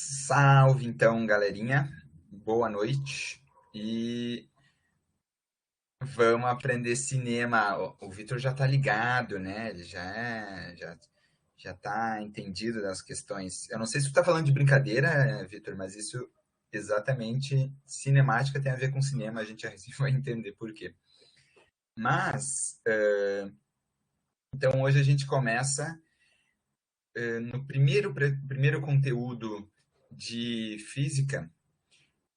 Salve então, galerinha. Boa noite. E vamos aprender cinema. O Vitor já tá ligado, né? Ele já tá entendido das questões. Eu não sei se tu tá falando de brincadeira, Vitor, mas isso exatamente cinemática tem a ver com cinema, a gente já vai entender por quê. Mas então hoje a gente começa no primeiro conteúdo de física,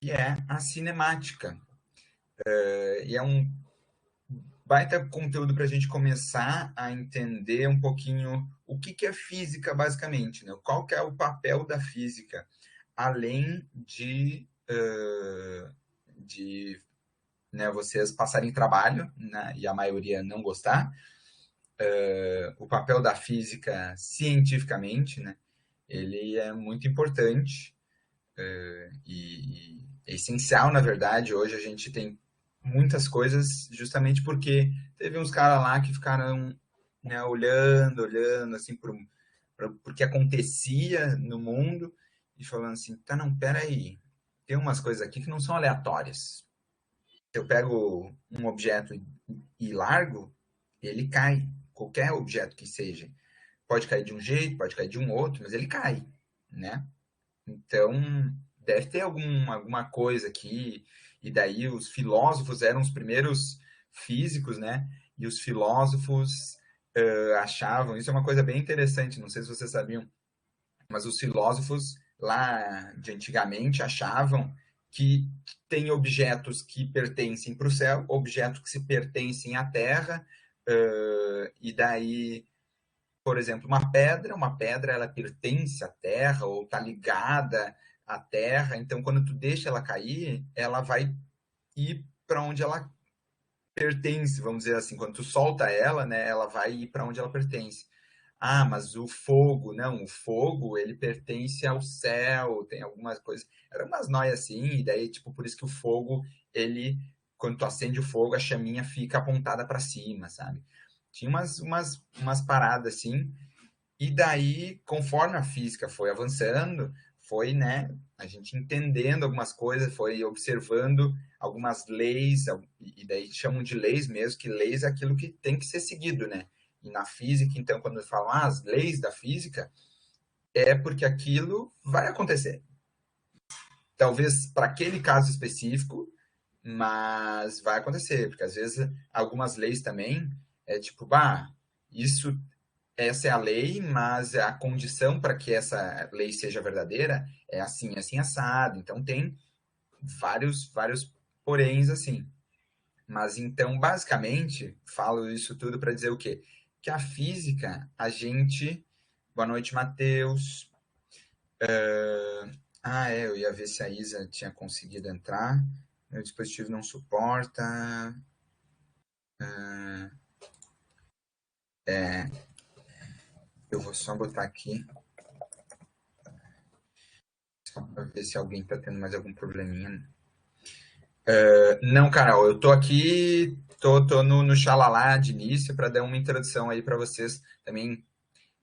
que é a cinemática. E é um baita conteúdo para a gente começar a entender um pouquinho o que é física, basicamente, né? Qual que é o papel da física, além de né, vocês passarem trabalho, né, e a maioria não gostar, o papel da física cientificamente, né, ele é muito importante e é essencial, na verdade. Hoje a gente tem muitas coisas justamente porque teve uns caras lá que ficaram, né, olhando assim porque acontecia no mundo e falando assim, tá, não, pera aí, tem umas coisas aqui que não são aleatórias. Se eu pego um objeto e largo, ele cai, qualquer objeto que seja. Pode cair de um jeito, pode cair de um outro, mas ele cai, né? Então, deve ter alguma coisa aqui. E daí os filósofos eram os primeiros físicos, né? E os filósofos achavam, isso é uma coisa bem interessante, não sei se vocês sabiam, mas os filósofos lá de antigamente achavam que tem objetos que pertencem para o céu, objetos que se pertencem à terra, e daí por exemplo, uma pedra ela pertence à terra ou está ligada à terra, então quando tu deixa ela cair, ela vai ir para onde ela pertence, vamos dizer assim, quando tu solta ela, né, ela vai ir para onde ela pertence. Ah, mas o fogo, não, o fogo, ele pertence ao céu, tem algumas coisas, eram umas noias assim, e daí, tipo, por isso que o fogo, ele, quando tu acende o fogo, a chaminha fica apontada para cima, sabe? Tinha umas paradas assim, e daí, conforme a física foi avançando, foi, né, a gente entendendo algumas coisas, foi observando algumas leis, e daí chamam de leis mesmo, que leis é aquilo que tem que ser seguido, né? E na física, então, quando falam as leis da física, é porque aquilo vai acontecer. Talvez para aquele caso específico, mas vai acontecer, porque às vezes algumas leis também é tipo, bah, isso essa é a lei, mas a condição para que essa lei seja verdadeira é assim, assado. Então tem vários poréns assim. Mas então, basicamente, falo isso tudo para dizer o quê? Que a física, a gente. Boa noite, Matheus. Eu ia ver se a Isa tinha conseguido entrar. Meu dispositivo não suporta. Eu vou só botar aqui, só para ver se alguém está tendo mais algum probleminha. Não, Carol, eu tô aqui, tô no xalalá de início para dar uma introdução aí para vocês também,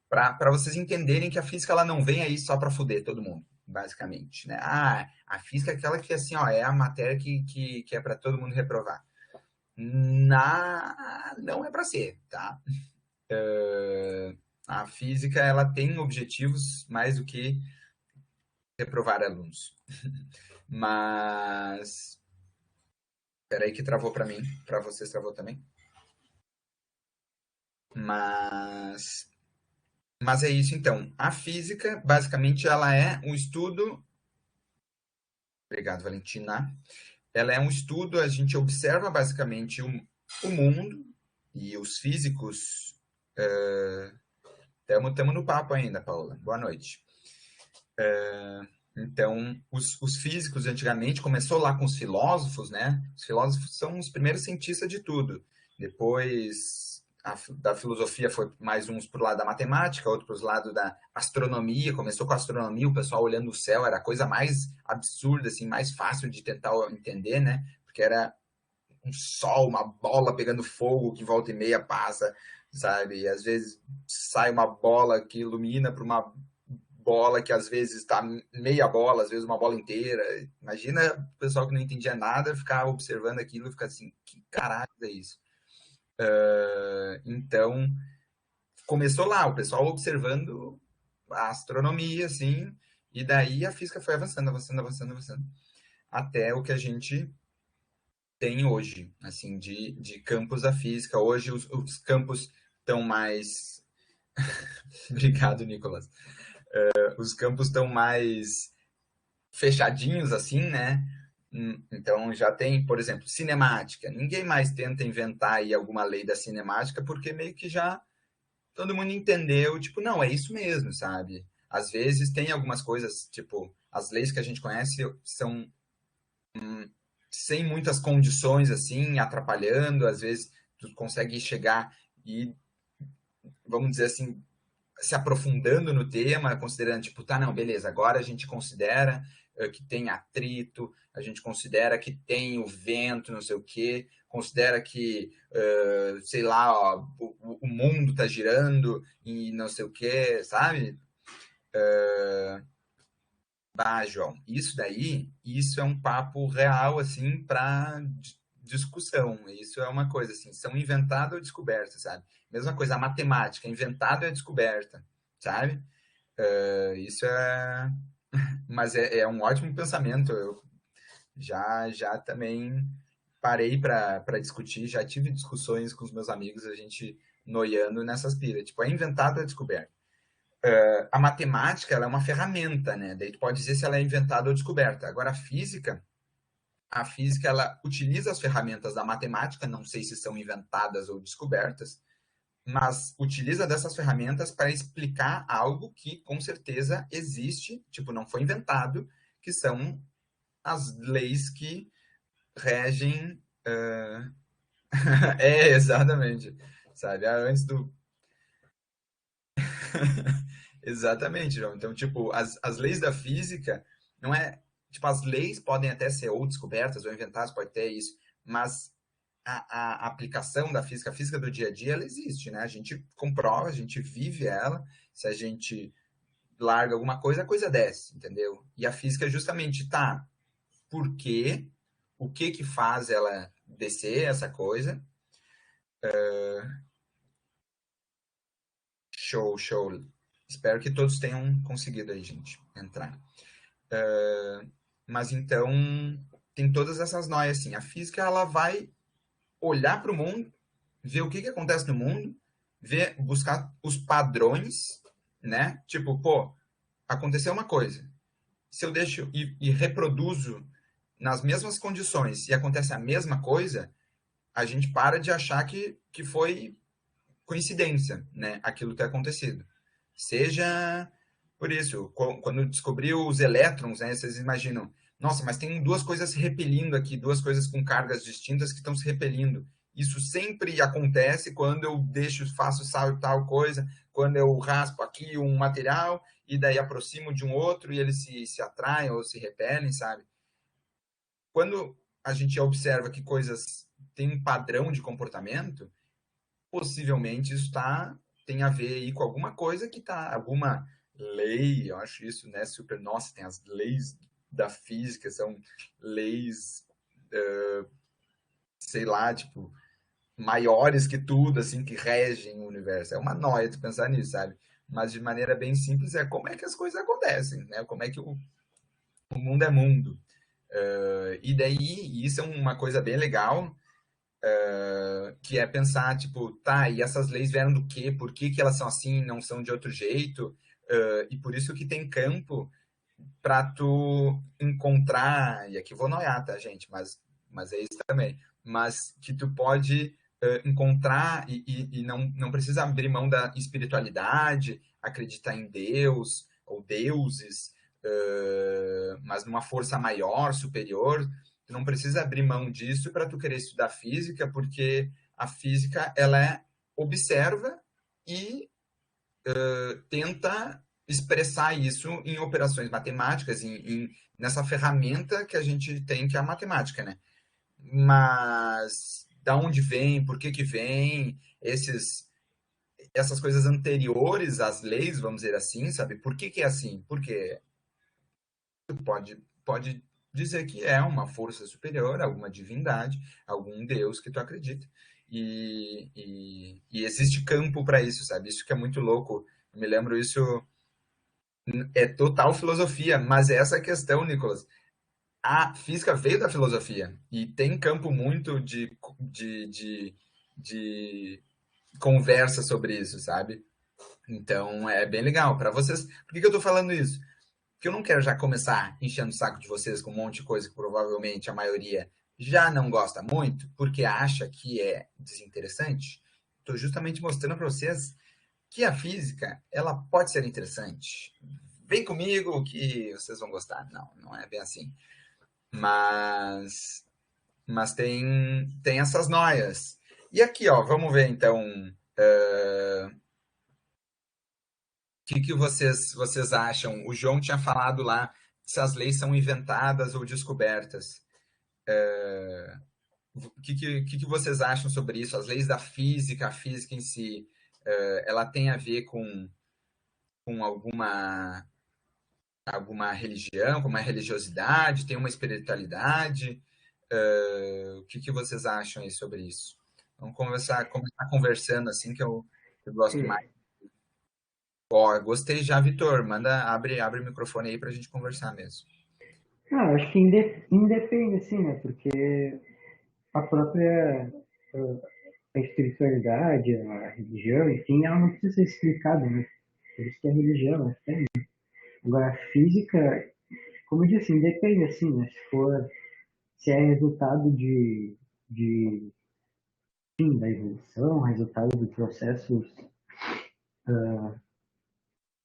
para vocês entenderem que a física ela não vem aí só para foder todo mundo, basicamente, né? Ah, a física é aquela que assim, ó, é a matéria que é para todo mundo reprovar. Não é para ser, tá? A física ela tem objetivos mais do que reprovar alunos. Mas peraí que travou para mim, para vocês travou também. Mas Mas é isso então. A física, basicamente, ela é um estudo. Obrigado, Valentina. Ela é um estudo, a gente observa basicamente o mundo e os físicos. Estamos no papo ainda, Paula. Boa noite. Então, os físicos antigamente começou lá com os filósofos, né? Os filósofos são os primeiros cientistas de tudo. Depois da filosofia foi mais uns para o lado da matemática, outro para o lado da astronomia. Começou com a astronomia, o pessoal olhando o céu era a coisa mais absurda, assim, mais fácil de tentar entender, né? Porque era um sol, uma bola pegando fogo que volta e meia passa, sabe? E às vezes sai uma bola que ilumina para uma bola que às vezes está meia bola, às vezes uma bola inteira. Imagina o pessoal que não entendia nada ficar observando aquilo e ficar assim, que caralho é isso? Então, começou lá, o pessoal observando a astronomia, assim, e daí a física foi avançando, avançando, avançando, avançando, até o que a gente tem hoje, assim, de campos da física. Hoje os campos estão mais... Obrigado, Nicolas. Os campos estão mais fechadinhos, assim, né? Então já tem, por exemplo, cinemática. Ninguém mais tenta inventar aí alguma lei da cinemática, porque meio que já todo mundo entendeu, tipo, não, é isso mesmo, sabe? Às vezes tem algumas coisas, tipo, as leis que a gente conhece são sem muitas condições, assim, atrapalhando, às vezes tu consegue chegar e, vamos dizer assim, se aprofundando no tema, considerando, tipo, tá, não, beleza, agora a gente considera que tem atrito, a gente considera que tem o vento, não sei o quê, considera que, sei lá, ó, o mundo tá girando e não sei o quê, sabe? Bah, João, isso daí, isso é um papo real, assim, para discussão. Isso é uma coisa, assim, são inventado ou descoberta, sabe? Mesma coisa, a matemática, inventado é descoberta, sabe? Isso é... Mas é um ótimo pensamento. Eu já também parei para discutir, já tive discussões com os meus amigos, a gente noiando nessas piras. Tipo, é inventado ou é descoberto? A matemática, ela é uma ferramenta, né? Daí tu pode dizer se ela é inventada ou descoberta. Agora, a física, ela utiliza as ferramentas da matemática, não sei se são inventadas ou descobertas, mas utiliza dessas ferramentas para explicar algo que com certeza existe, tipo, não foi inventado, que são as leis que regem. É, exatamente. Sabe? Antes do. Exatamente, João. Então, tipo, as leis da física não é. Tipo, as leis podem até ser ou descobertas ou inventadas, pode ter isso, mas a aplicação da física, a física do dia a dia, ela existe, né? A gente comprova, a gente vive ela. Se a gente larga alguma coisa, a coisa desce, entendeu? E a física é justamente, tá, por quê? O que que faz ela descer essa coisa? Show, show. Espero que todos tenham conseguido aí, gente, entrar. Mas então, tem todas essas noias, assim. A física, ela vai olhar para o mundo, ver o que que acontece no mundo, ver, buscar os padrões, né? Tipo, pô, aconteceu uma coisa. Se eu deixo e reproduzo nas mesmas condições e acontece a mesma coisa, a gente para de achar que foi coincidência, né? Aquilo ter acontecido. Seja por isso, quando descobriu os elétrons, né? Vocês imaginam, nossa, mas tem duas coisas se repelindo aqui, duas coisas com cargas distintas que estão se repelindo. Isso sempre acontece quando eu deixo, faço tal coisa, quando eu raspo aqui um material e daí aproximo de um outro e eles se atraem ou se repelem, sabe? Quando a gente observa que coisas têm um padrão de comportamento, possivelmente isso tem a ver aí com alguma coisa que tá, alguma lei, eu acho isso, né, super, nossa, tem as leis da física, são leis, sei lá, tipo, maiores que tudo, assim, que regem o universo. É uma noia tu pensar nisso, sabe? Mas de maneira bem simples é como é que as coisas acontecem, né? Como é que o mundo é mundo. E daí, isso é uma coisa bem legal, que é pensar, tipo, tá, e essas leis vieram do quê? Por que que elas são assim, não são de outro jeito? E por isso que tem campo para tu encontrar, e aqui vou noiar, tá, gente? Mas é isso também. Mas que tu pode encontrar e não precisa abrir mão da espiritualidade, acreditar em Deus ou deuses, mas numa força maior, superior. Tu não precisa abrir mão disso para tu querer estudar física, porque a física ela observa e tenta expressar isso em operações matemáticas, nessa ferramenta que a gente tem, que é a matemática, né? Mas da onde vem, por que que vem, esses... essas coisas anteriores às leis, vamos dizer assim, sabe? Por que que é assim? Porque tu pode dizer que é uma força superior, alguma divindade, algum Deus que tu acredita. E existe campo para isso, sabe? Isso que é muito louco. Eu me lembro isso, é total filosofia, mas é essa questão, Nicolas. A física veio da filosofia e tem campo muito de conversa sobre isso, sabe? Então é bem legal. Para vocês, por que que eu tô falando isso? Porque eu não quero já começar enchendo o saco de vocês com um monte de coisa que provavelmente a maioria já não gosta muito, porque acha que é desinteressante. Estou justamente mostrando para vocês que a física ela pode ser interessante. Vem comigo que vocês vão gostar. Não, não é bem assim. Mas, mas tem essas noias. E aqui, ó, vamos ver então que vocês acham? O João tinha falado lá se as leis são inventadas ou descobertas. O que vocês acham sobre isso? As leis da física, a física em si, ela tem a ver com alguma religião, com uma religiosidade, tem uma espiritualidade? O que vocês acham aí sobre isso? Vamos começar conversando assim, que eu gosto mais. É, Ó, gostei já, Vitor. Abre o microfone aí para a gente conversar mesmo. acho que independe, assim, né? Porque a própria a espiritualidade, a religião, enfim, ela não precisa ser explicada, né? Por isso que a religião, tem. Agora, a física, como eu disse, independe, assim, né? Se é resultado de fim, da evolução, resultado de processos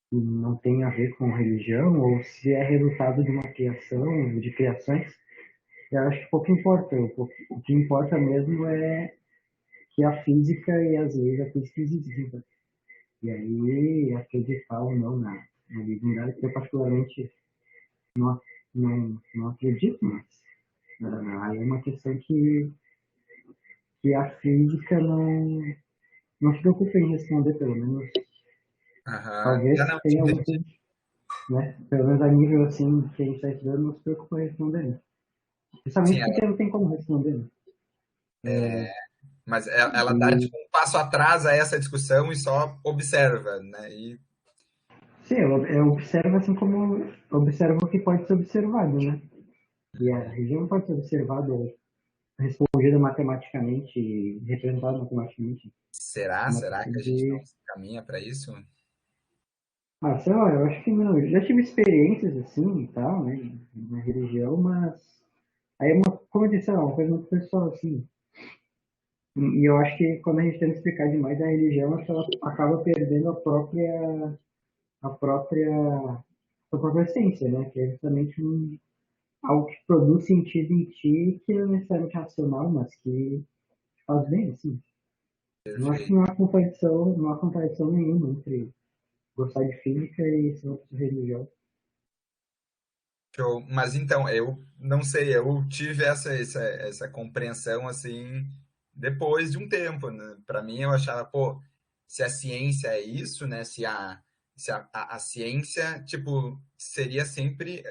que não tem a ver com religião, ou se é resultado de uma criação, de criações, eu acho que pouco importa. O que importa mesmo é que a física e as leis da física existem. E aí, acreditar ou não na divindade, que eu particularmente não, não acredito, mas aí é uma questão que a física não se preocupa em responder, pelo menos. Aham. Talvez Já não te tenha alguma entendi. coisa, né? Pelo menos a nível assim que a gente está estudando, não se preocupa em responder. Né? Sim, Justamente porque não tem como responder. Né? mas ela dá E, tipo, um passo atrás a essa discussão e só observa, né? sim, eu observo assim como observo o que pode ser observado, né? E a região pode ser observada, respondida matematicamente, representada matematicamente. Uma Será questão que a gente não de. se caminha para isso? Ah, sei lá, eu acho que não. Eu já tive experiências assim e tal, né? Na religião, mas. Aí é uma, como eu disse, uma coisa muito pessoal, assim. E eu acho que quando a gente tenta explicar demais a religião, acho que ela acaba perdendo a própria, a própria essência, né? Que é justamente algo que produz sentido em ti, que não é necessariamente racional, mas que faz bem, assim. Eu acho que Perfeito. não há comparação nenhuma entre gostar de física e ser uma pessoa religiosa. Show. Mas então, eu não sei, eu tive essa compreensão assim depois de um tempo, né? Para mim, eu achava, pô, se a ciência é isso, né? Se a ciência, tipo, seria sempre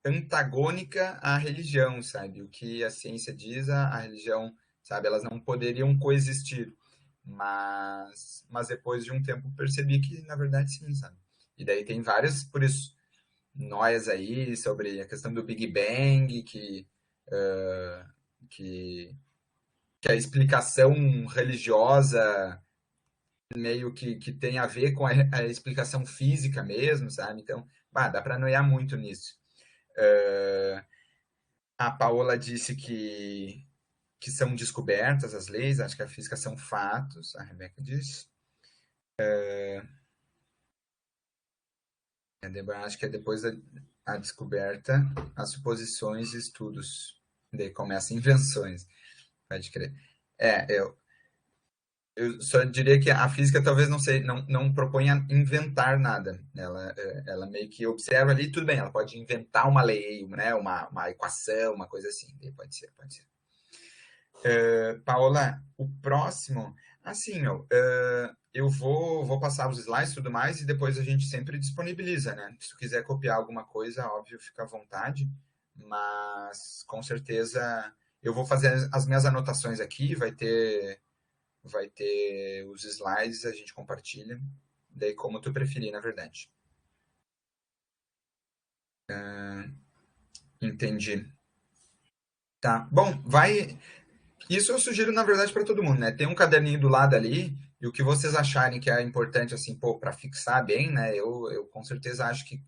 antagônica à religião, sabe? O que a ciência diz, a religião, sabe? Elas não poderiam coexistir. Mas depois de um tempo percebi que, na verdade, sim, sabe? E daí tem vários, por isso noias aí sobre a questão do Big Bang, que, que a explicação religiosa meio que tem a ver com a explicação física mesmo, sabe? Então, dá para noiar muito nisso. A Paola disse que são descobertas as leis, acho que a física são fatos, a Rebeca disse. Acho que é depois da descoberta, as suposições e estudos. Daí começa invenções. Pode crer. Eu só diria que a física talvez não proponha inventar nada. Ela meio que observa ali, tudo bem, ela pode inventar uma lei, né, uma equação, uma coisa assim. Pode ser, pode ser. Paola, o próximo, assim, ó, eu vou passar os slides e tudo mais, e depois a gente sempre disponibiliza, né? Se tu quiser copiar alguma coisa, óbvio, fica à vontade, mas com certeza eu vou fazer as minhas anotações aqui, vai ter os slides, a gente compartilha, daí como tu preferir, na verdade. Entendi. Tá. Bom, vai. Isso eu sugiro, na verdade, para todo mundo, né? Tem um caderninho do lado ali, e o que vocês acharem que é importante, assim, pô, para fixar bem, né? Eu com certeza acho que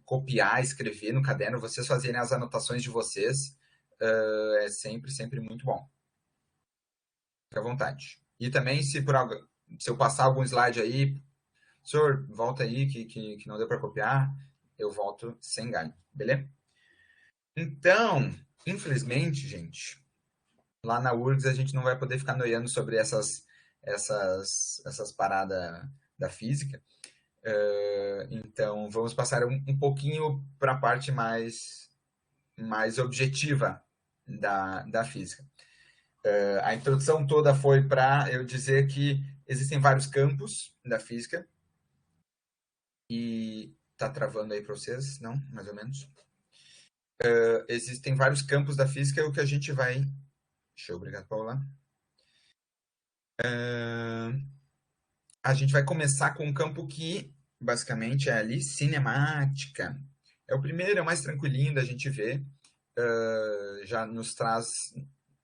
copiar, escrever no caderno, vocês fazerem as anotações de vocês, é sempre, sempre muito bom. Fique à vontade. E também, se eu passar algum slide aí, senhor, volta aí que não deu para copiar, eu volto sem galho, beleza? Então, infelizmente, gente, lá na URGS a gente não vai poder ficar noiando sobre essas paradas da física. Então, vamos passar um pouquinho para a parte mais objetiva da física. A introdução toda foi para eu dizer que existem vários campos da física e tá travando aí para vocês, não? Mais ou menos. Existem vários campos da física, o que a gente vai... Show, obrigado, Paula. A gente vai começar com um campo que basicamente é ali cinemática. É o primeiro, é o mais tranquilinho da gente ver. Já nos traz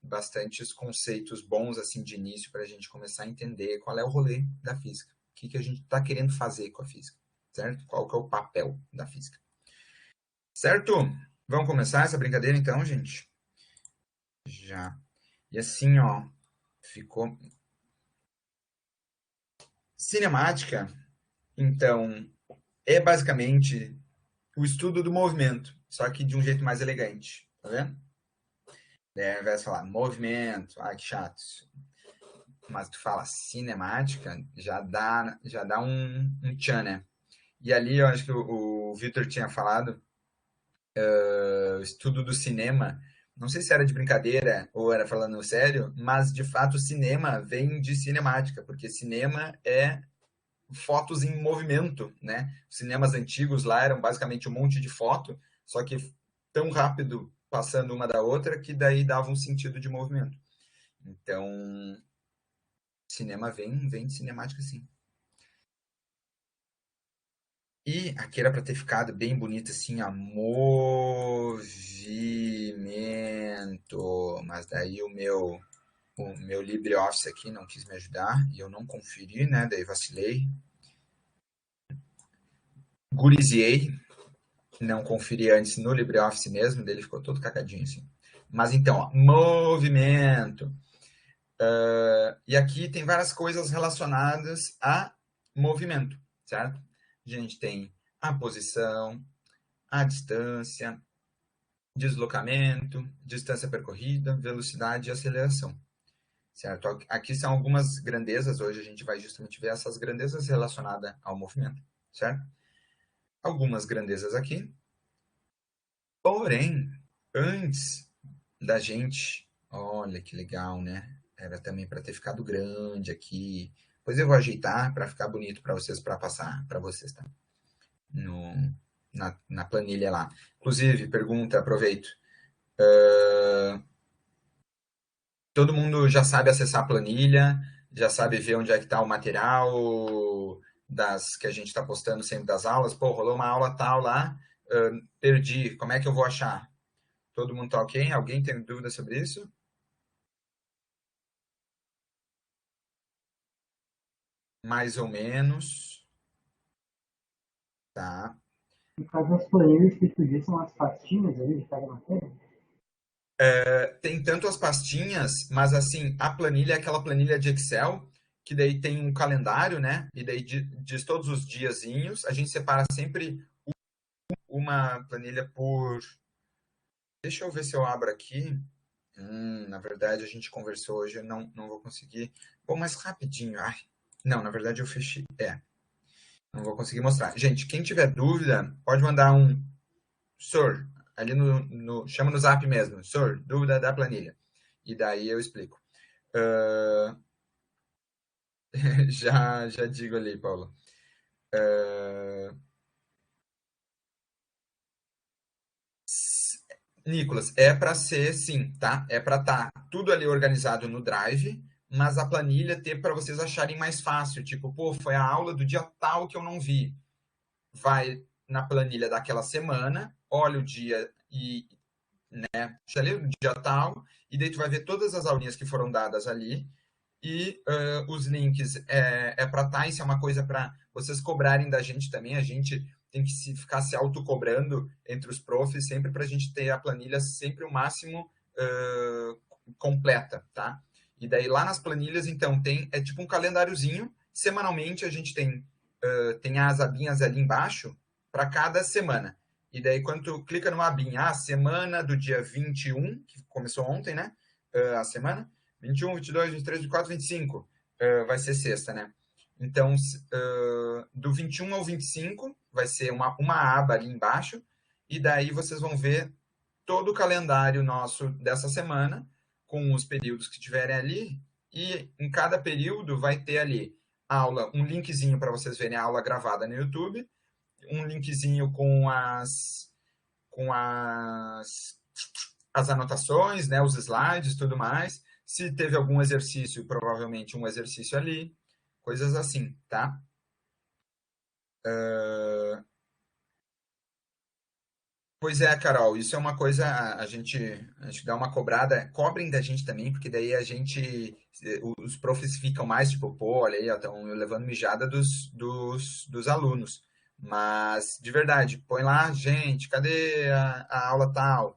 bastantes conceitos bons assim de início para a gente começar a entender qual é o rolê da física. O que a gente está querendo fazer com a física, certo? Qual que é o papel da física. Certo? Vamos começar essa brincadeira então, gente? Já. E assim, ó, ficou... Cinemática, então, é basicamente o estudo do movimento, só que de um jeito mais elegante, tá vendo? Ao invés de falar movimento, ai que chato. Mas tu fala cinemática, já dá um tchan, né? E ali eu acho que o Victor tinha falado, o estudo do cinema, não sei se era de brincadeira ou era falando sério, mas de fato o cinema vem de cinemática, porque cinema é fotos em movimento, né? Os cinemas antigos lá eram basicamente um monte de foto, só que tão rápido passando uma da outra que daí dava um sentido de movimento. Então, cinema vem de cinemática, sim. E aqui era para ter ficado bem bonito assim, a movimento. Mas daí o meu LibreOffice aqui não quis me ajudar e eu não conferi, né? Daí vacilei. Guriziei, não conferi antes no LibreOffice mesmo, dele ficou todo cacadinho assim. Mas então, ó, movimento. E aqui tem várias coisas relacionadas a movimento, certo? A gente tem a posição, a distância, deslocamento, distância percorrida, velocidade e aceleração, certo? Aqui são algumas grandezas, hoje a gente vai justamente ver essas grandezas relacionadas ao movimento, certo? Algumas grandezas aqui. Porém, antes da gente... Olha que legal, né? Era também para ter ficado grande aqui. Depois eu vou ajeitar para ficar bonito para vocês, para passar para vocês, tá? Na planilha lá. Inclusive, pergunta, aproveito. Todo mundo já sabe acessar a planilha, já sabe ver onde é que está o material das que a gente está postando sempre das aulas. Pô, rolou uma aula tal lá, perdi, como é que eu vou achar? Todo mundo tá ok? Alguém tem dúvida sobre isso? Mais ou menos. Tá. No caso das planilhas que tu disse, são as pastinhas aí de cada matéria? Tem tanto as pastinhas, mas assim, a planilha é aquela planilha de Excel, que daí tem um calendário, né? E daí diz todos os diazinhos. A gente separa sempre uma planilha por... Deixa eu ver se eu abro aqui. Na verdade, a gente conversou hoje, eu não vou conseguir. Bom, mas rapidinho. Ai, não, na verdade eu fechei. Não vou conseguir mostrar. Gente, quem tiver dúvida, pode mandar um Sir, ali chama no zap mesmo. Sir, dúvida da planilha. E daí eu explico. Já digo ali, Paulo. Nicolas, é para ser sim, tá? É para estar tudo ali organizado no Drive, mas a planilha ter para vocês acharem mais fácil. Tipo, pô, foi a aula do dia tal que eu não vi. Vai na planilha daquela semana, olha o dia e já leu o dia tal, e daí tu vai ver todas as aulinhas que foram dadas ali. E os links para estar, isso é uma coisa para vocês cobrarem da gente também. A gente tem que ficar se autocobrando entre os profs, sempre para a gente ter a planilha sempre o máximo completa, tá? E daí lá nas planilhas, então, é tipo um calendáriozinho. Semanalmente a gente tem as abinhas ali embaixo para cada semana. E daí, quando tu clica numa abinha, semana do dia 21, que começou ontem, né? A semana, 21, 22, 23, 24, 25. Vai ser sexta, né? Então, do 21 ao 25, vai ser uma aba ali embaixo, e daí vocês vão ver todo o calendário nosso dessa semana, com os períodos que tiverem ali, e em cada período vai ter ali aula, um linkzinho para vocês verem a aula gravada no YouTube, um linkzinho com as anotações, né, os slides, tudo mais. Se teve algum exercício, provavelmente um exercício ali, coisas assim, tá? Pois é, Carol, isso é uma coisa, a gente dá uma cobrada, cobrem da gente também, porque daí os profs ficam mais tipo, pô, olha aí, estão levando mijada dos alunos. Mas, de verdade, põe lá, gente, cadê a aula tal?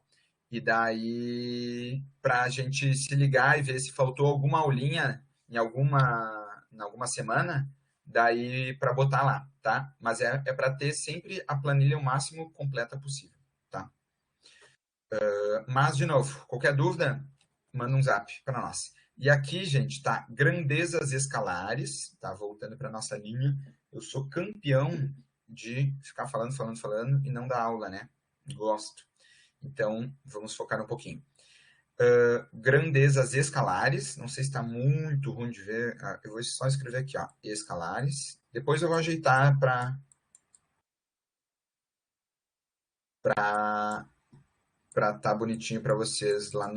E daí, para a gente se ligar e ver se faltou alguma aulinha em alguma semana, daí para botar lá, tá? Mas é para ter sempre a planilha o máximo completa possível, tá? Mas, de novo, qualquer dúvida, manda um zap para nós. E aqui, gente, tá? Grandezas escalares, tá? Voltando para nossa linha. Eu sou campeão de ficar falando, falando, falando e não dar aula, né? Gosto. Então, vamos focar um pouquinho. Grandezas escalares. Não sei se está muito ruim de ver. Eu vou só escrever aqui, ó. Escalares. Depois eu vou ajeitar para estar bonitinho para vocês lá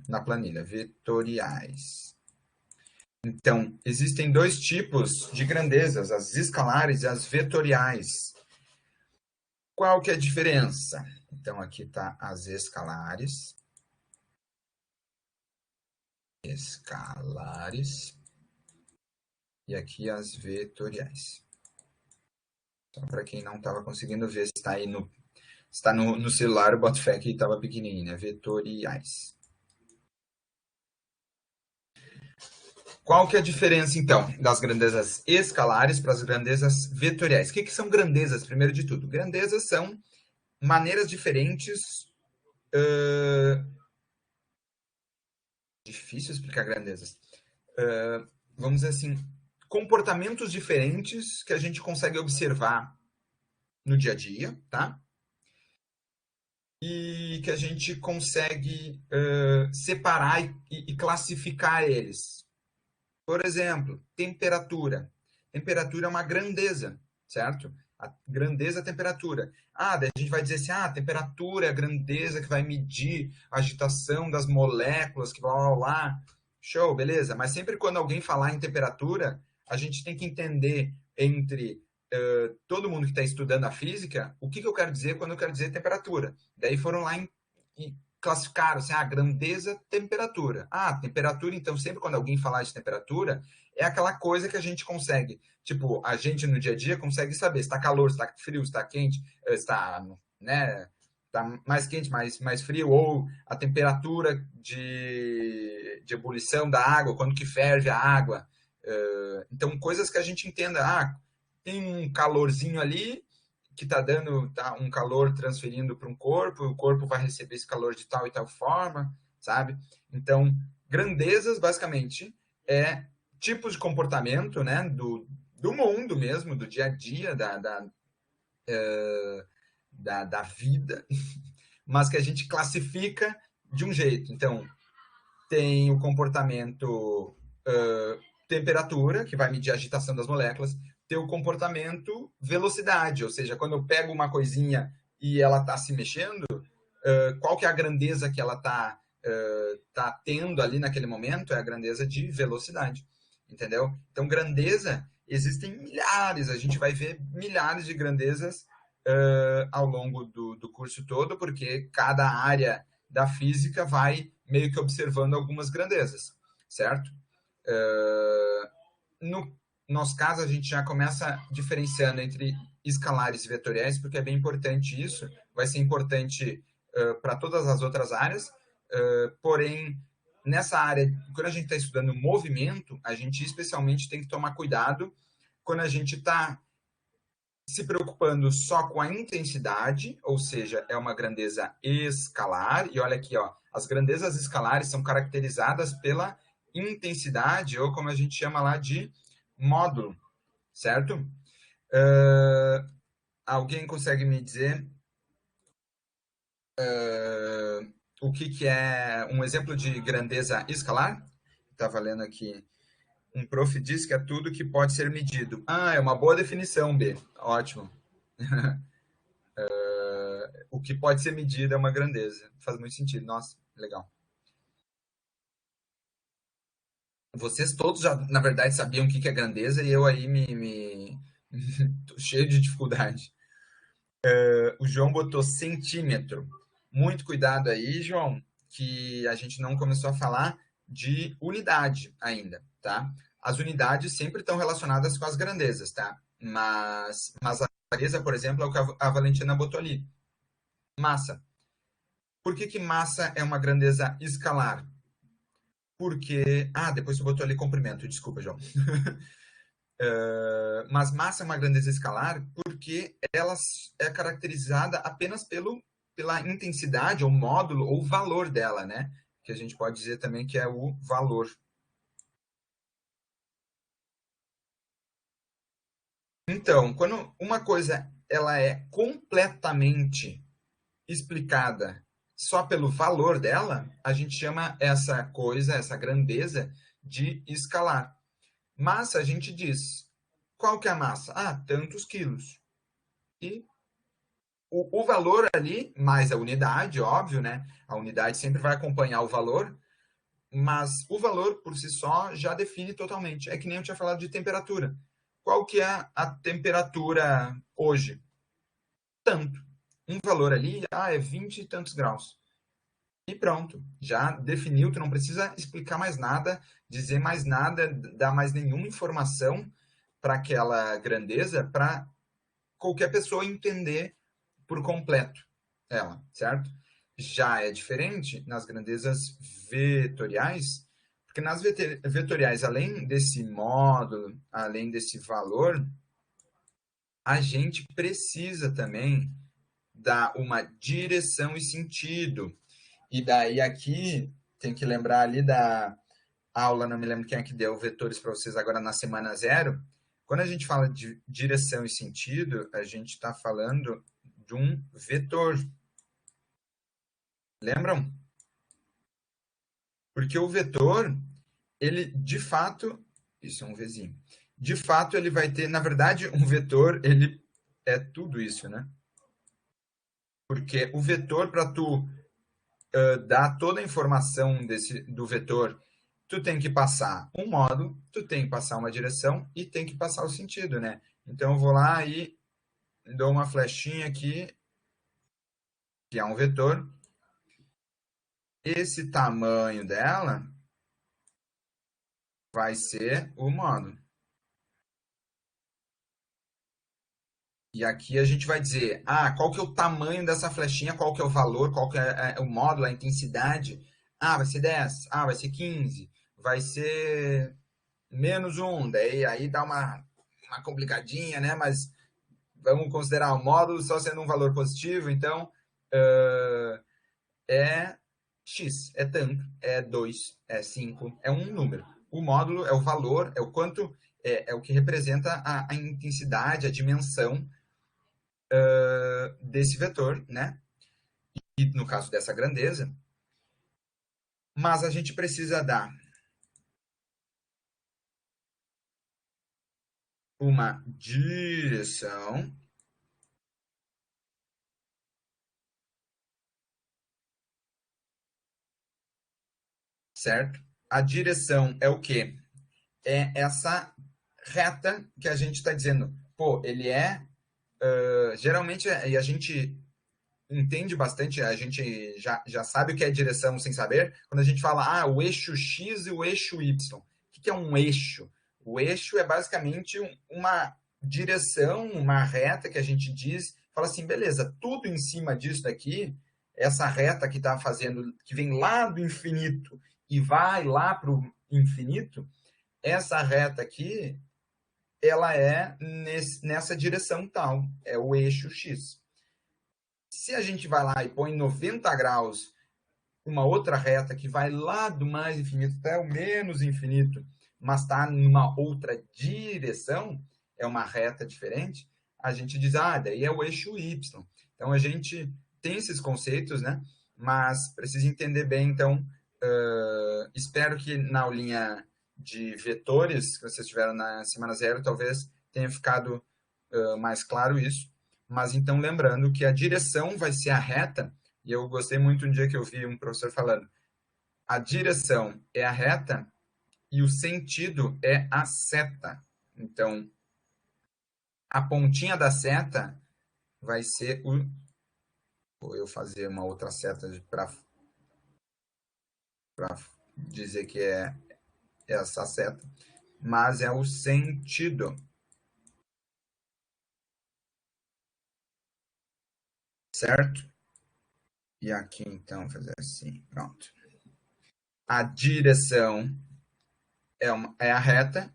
na planilha. Vetoriais. Então, existem dois tipos de grandezas, as escalares e as vetoriais. Qual que é a diferença? Então, aqui está as escalares. Escalares. E aqui as vetoriais. Então, para quem não estava conseguindo ver, está no celular, o boto fé que estava pequenininho, né? Vetoriais. Qual que é a diferença, então, das grandezas escalares para as grandezas vetoriais? O que são grandezas, primeiro de tudo? Grandezas são maneiras diferentes. Difícil explicar grandezas. Vamos dizer assim, comportamentos diferentes que a gente consegue observar no dia a dia, tá? E que a gente consegue separar e classificar eles. Por exemplo, temperatura. Temperatura é uma grandeza, certo? A grandeza é a temperatura. Daí a gente vai dizer assim, a temperatura é a grandeza que vai medir a agitação das moléculas, que blá, blá, blá. Show, beleza. Mas sempre quando alguém falar em temperatura, a gente tem que entender entre todo mundo que está estudando a física, o que eu quero dizer quando eu quero dizer temperatura. Daí foram lá e classificaram assim, grandeza, temperatura. Temperatura, então, sempre quando alguém falar de temperatura, é aquela coisa que a gente consegue, tipo, a gente no dia a dia consegue saber se está calor, se está frio, se está quente, se está, né, tá mais quente, mais frio, ou a temperatura de ebulição da água, quando que ferve a água. Então, coisas que a gente entenda, tem um calorzinho ali, que está dando um calor transferindo para um corpo, o corpo vai receber esse calor de tal e tal forma, sabe? Então, grandezas, basicamente, é tipos de comportamento, né, do mundo mesmo, do dia a dia, da vida, mas que a gente classifica de um jeito. Então, tem o comportamento temperatura, que vai medir a agitação das moléculas, ter o comportamento velocidade, ou seja, quando eu pego uma coisinha e ela está se mexendo, qual que é a grandeza que ela tá tendo ali naquele momento? É a grandeza de velocidade, entendeu? Então, grandeza, existem milhares, a gente vai ver milhares de grandezas ao longo do curso todo, porque cada área da física vai meio que observando algumas grandezas, certo? No nosso caso, a gente já começa diferenciando entre escalares e vetoriais, porque é bem importante isso, vai ser importante para todas as outras áreas, porém, nessa área, quando a gente está estudando movimento, a gente especialmente tem que tomar cuidado quando a gente está se preocupando só com a intensidade, ou seja, é uma grandeza escalar, e olha aqui, ó, as grandezas escalares são caracterizadas pela intensidade, ou como a gente chama lá de módulo, certo? Alguém consegue me dizer o que é um exemplo de grandeza escalar? Está valendo aqui. Um prof diz que é tudo que pode ser medido. Ah, é uma boa definição, B. Ótimo. O que pode ser medido é uma grandeza. Faz muito sentido. Nossa, legal. Vocês todos já, na verdade, sabiam o que é grandeza e eu aí tô cheio de dificuldade. O João botou centímetro. Muito cuidado aí, João, que a gente não começou a falar de unidade ainda, tá? As unidades sempre estão relacionadas com as grandezas, tá? Mas a clareza, por exemplo, é o que a Valentina botou ali. Massa. Por que massa é uma grandeza escalar? Porque. Ah, depois tu botou ali comprimento, desculpa, João. Mas massa é uma grandeza escalar porque ela é caracterizada apenas pela intensidade, ou módulo, ou valor dela, né? Que a gente pode dizer também que é o valor. Então, quando uma coisa ela é completamente explicada só pelo valor dela, a gente chama essa coisa, essa grandeza, de escalar. Massa, a gente diz, qual que é a massa? Ah, tantos quilos. E o valor ali, mais a unidade, óbvio, né? A unidade sempre vai acompanhar o valor, mas o valor por si só já define totalmente. É que nem eu tinha falado de temperatura. Qual que é a temperatura hoje? Tanto. Um valor ali, é 20 e tantos graus. E pronto, já definiu, tu não precisa explicar mais nada, dizer mais nada, dar mais nenhuma informação para aquela grandeza, para qualquer pessoa entender por completo ela, certo? Já é diferente nas grandezas vetoriais, porque nas vetoriais, além desse módulo, além desse valor, a gente precisa também dar uma direção e sentido. E daí aqui tem que lembrar ali da aula, não me lembro quem é que deu vetores para vocês agora na semana zero. Quando a gente fala de direção e sentido, a gente está falando de um vetor. Lembram? Porque o vetor, ele de fato, isso é um Vzinho, de fato ele vai ter, na verdade, um vetor, ele é tudo isso, né? Porque o vetor, para tu dar toda a informação do vetor, tu tem que passar um módulo, tu tem que passar uma direção e tem que passar o sentido, né? Então eu vou lá e dou uma flechinha aqui, que é um vetor. Esse tamanho dela vai ser o módulo. E aqui a gente vai dizer, qual que é o tamanho dessa flechinha, qual que é o valor, qual que é o módulo, a intensidade. Vai ser 10, vai ser 15, vai ser menos 1, daí aí dá uma complicadinha, né? Mas vamos considerar o módulo só sendo um valor positivo, então é x, é tanto, é 2, é 5, é um número. O módulo é o valor, é o quanto, é o que representa a intensidade, a dimensão desse vetor, né? E no caso dessa grandeza. Mas a gente precisa dar uma direção, certo? A direção é o quê? É essa reta que a gente está dizendo, pô, ele é, geralmente, e a gente entende bastante, a gente já sabe o que é direção sem saber, quando a gente fala, o eixo X e o eixo Y. O que é um eixo? O eixo é basicamente uma direção, uma reta que a gente diz, fala assim, beleza, tudo em cima disso daqui, essa reta que está fazendo, que vem lá do infinito e vai lá para o infinito, essa reta aqui, ela é nessa direção tal, é o eixo X. Se a gente vai lá e põe 90 graus uma outra reta que vai lá do mais infinito até o menos infinito, mas está numa outra direção, é uma reta diferente, a gente diz, daí é o eixo Y. Então a gente tem esses conceitos, né? Mas precisa entender bem, então, espero que na aulinha de vetores que vocês tiveram na semana zero, talvez tenha ficado mais claro isso. Mas então, lembrando que a direção vai ser a reta, e eu gostei muito um dia que eu vi um professor falando, a direção é a reta e o sentido é a seta. Então, a pontinha da seta vai ser o... Vou eu fazer uma outra seta para dizer que é essa seta, mas é o sentido, certo? E aqui, então, fazer assim, pronto. A direção é a reta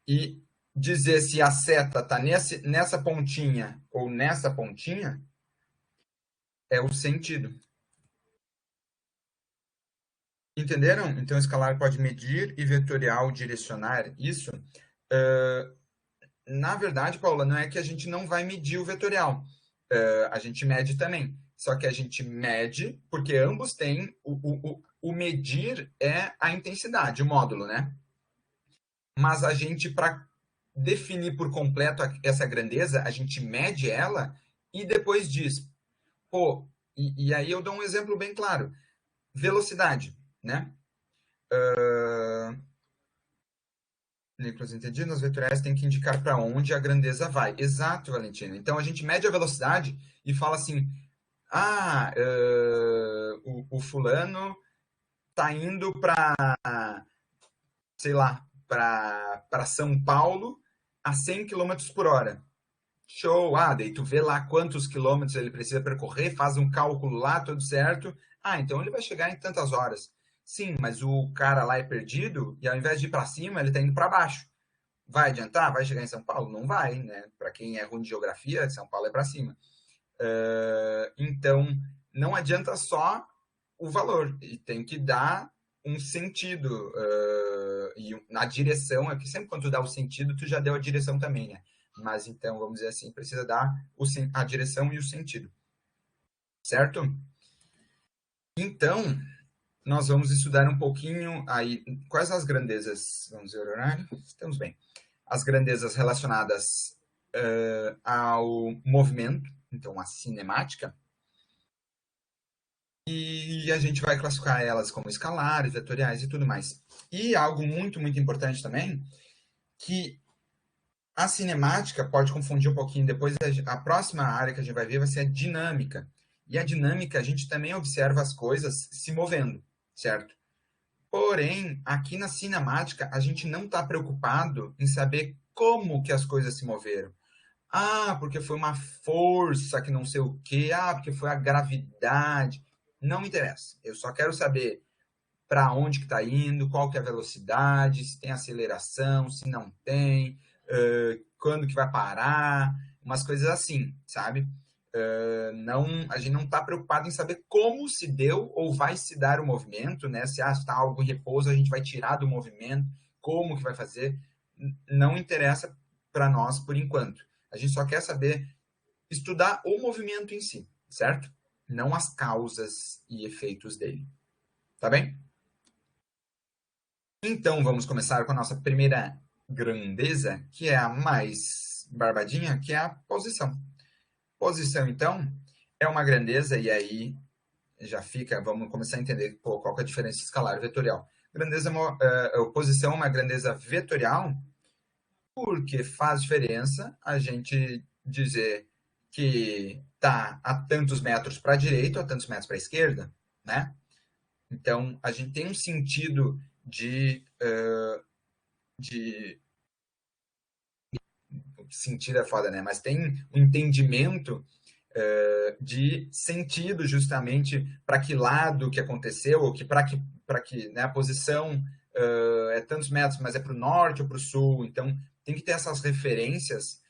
e dizer se a seta está nessa pontinha ou nessa pontinha é o sentido. Entenderam? Então, escalar pode medir e vetorial direcionar isso. Uh, Na verdade, Paula, não é que a gente não vai medir o vetorial. A gente mede também. Só que a gente mede porque ambos têm... O medir é a intensidade, o módulo, né? Mas a gente, para definir por completo essa grandeza, a gente mede ela e depois diz, pô, e aí eu dou um exemplo bem claro. Velocidade, né? Nicolas, entendi. Nos vetoriais tem que indicar para onde a grandeza vai. Exato, Valentina. Então a gente mede a velocidade e fala assim: o fulano está indo para, sei lá, para São Paulo a 100 quilômetros por hora. Show! Daí tu vê lá quantos quilômetros ele precisa percorrer, faz um cálculo lá, tudo certo. Então ele vai chegar em tantas horas. Sim, mas o cara lá é perdido e ao invés de ir para cima, ele está indo para baixo. Vai adiantar? Vai chegar em São Paulo? Não vai, né? Para quem é ruim de geografia, São Paulo é para cima. Então, não adianta só o valor, e tem que dar um sentido e na direção, é que sempre quando tu dá o sentido, tu já deu a direção também, né? Mas então, vamos dizer assim, precisa dar a direção e o sentido, certo? Então, nós vamos estudar um pouquinho aí quais as grandezas, vamos ver o horário, estamos bem, as grandezas relacionadas ao movimento, então a cinemática, e a gente vai classificar elas como escalares, vetoriais e tudo mais. E algo muito, muito importante também, que a cinemática pode confundir um pouquinho, depois a próxima área que a gente vai ver vai ser a dinâmica. E a dinâmica, a gente também observa as coisas se movendo, certo? Porém, aqui na cinemática, a gente não está preocupado em saber como que as coisas se moveram. Porque foi uma força que não sei o quê. Porque foi a gravidade. Não me interessa. Eu só quero saber para onde que está indo, qual que é a velocidade, se tem aceleração, se não tem, quando que vai parar, umas coisas assim, sabe? Não, a gente não está preocupado em saber como se deu ou vai se dar o movimento, né? Se está algo em repouso, a gente vai tirar do movimento, como que vai fazer, não interessa para nós por enquanto. A gente só quer saber estudar o movimento em si, certo? Não as causas e efeitos dele. Tá bem? Então, vamos começar com a nossa primeira grandeza, que é a mais barbadinha, que é a posição. Posição, então, é uma grandeza, e aí já fica, vamos começar a entender qual que é a diferença escalar e vetorial. Grandeza, posição é uma grandeza vetorial, porque faz diferença a gente dizer que está a tantos metros para a direita ou a tantos metros para a esquerda, né? Então, a gente tem um sentido de sentido é foda, né? Mas tem um entendimento de sentido justamente para que lado que aconteceu, ou que para que né, a posição é tantos metros, mas é para o norte ou para o sul. Então, tem que ter essas referências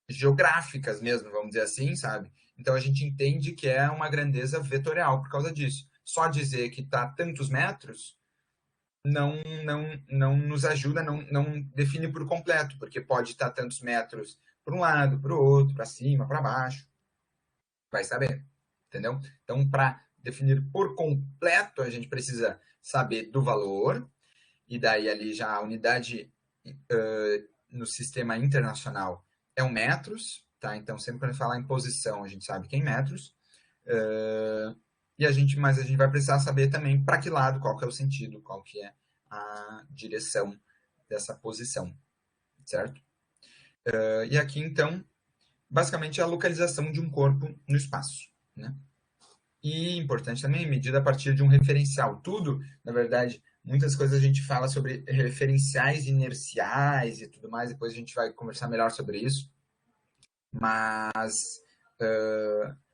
geográficas mesmo, vamos dizer assim, sabe? Então, a gente entende que é uma grandeza vetorial por causa disso. Só dizer que está tantos metros não nos ajuda, não define por completo, porque pode estar tantos metros para um lado, para o outro, para cima, para baixo. Vai saber, entendeu? Então, para definir por completo, a gente precisa saber do valor, e daí ali já a unidade no sistema internacional é um metros, tá? Então, sempre quando falar em posição, a gente sabe que é em metros. Mas a gente vai precisar saber também para que lado, qual que é o sentido, qual que é a direção dessa posição, certo? E aqui, então, basicamente é a localização de um corpo no espaço, né? E importante também, medida a partir de um referencial. Tudo, na verdade, muitas coisas a gente fala sobre referenciais inerciais e tudo mais, depois a gente vai conversar melhor sobre isso. Mas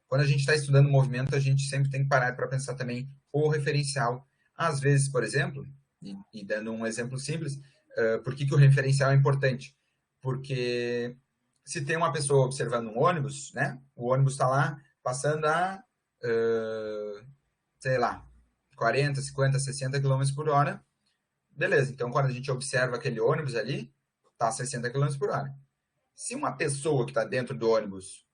quando a gente está estudando o movimento, a gente sempre tem que parar para pensar também o referencial. Às vezes, por exemplo, e dando um exemplo simples, por que o referencial é importante? Porque se tem uma pessoa observando um ônibus, né? O ônibus está lá passando a, sei lá, 40, 50, 60 quilômetros por hora. Beleza, então quando a gente observa aquele ônibus ali, está a 60 quilômetros por hora. Se uma pessoa que está dentro do ônibus,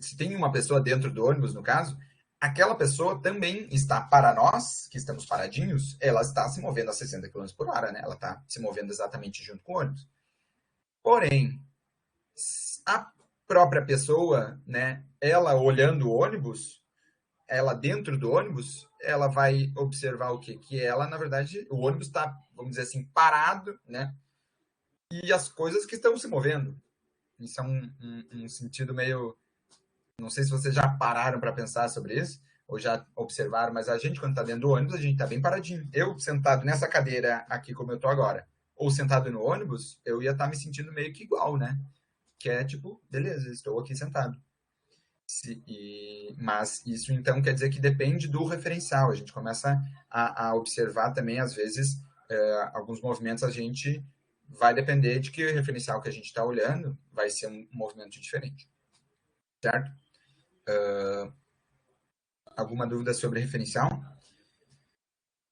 se tem uma pessoa dentro do ônibus, no caso, aquela pessoa também está, para nós, que estamos paradinhos, ela está se movendo a 60 quilômetros por hora, né? Ela está se movendo exatamente junto com o ônibus. Porém, a própria pessoa, né, ela olhando o ônibus, ela dentro do ônibus, ela vai observar o quê? Que ela, na verdade, o ônibus está, vamos dizer assim, parado, né? E as coisas que estão se movendo. Isso é um sentido meio. Não sei se vocês já pararam para pensar sobre isso, ou já observaram, mas a gente, quando está dentro do ônibus, a gente está bem paradinho. Eu, sentado nessa cadeira aqui, como eu estou agora, ou sentado no ônibus, eu ia estar me sentindo meio que igual, né? Que é tipo, beleza, estou aqui sentado. Mas isso então quer dizer que depende do referencial. A gente começa a observar também, às vezes, alguns movimentos a gente vai depender de que referencial que a gente está olhando vai ser um movimento diferente. Certo? Alguma dúvida sobre referencial?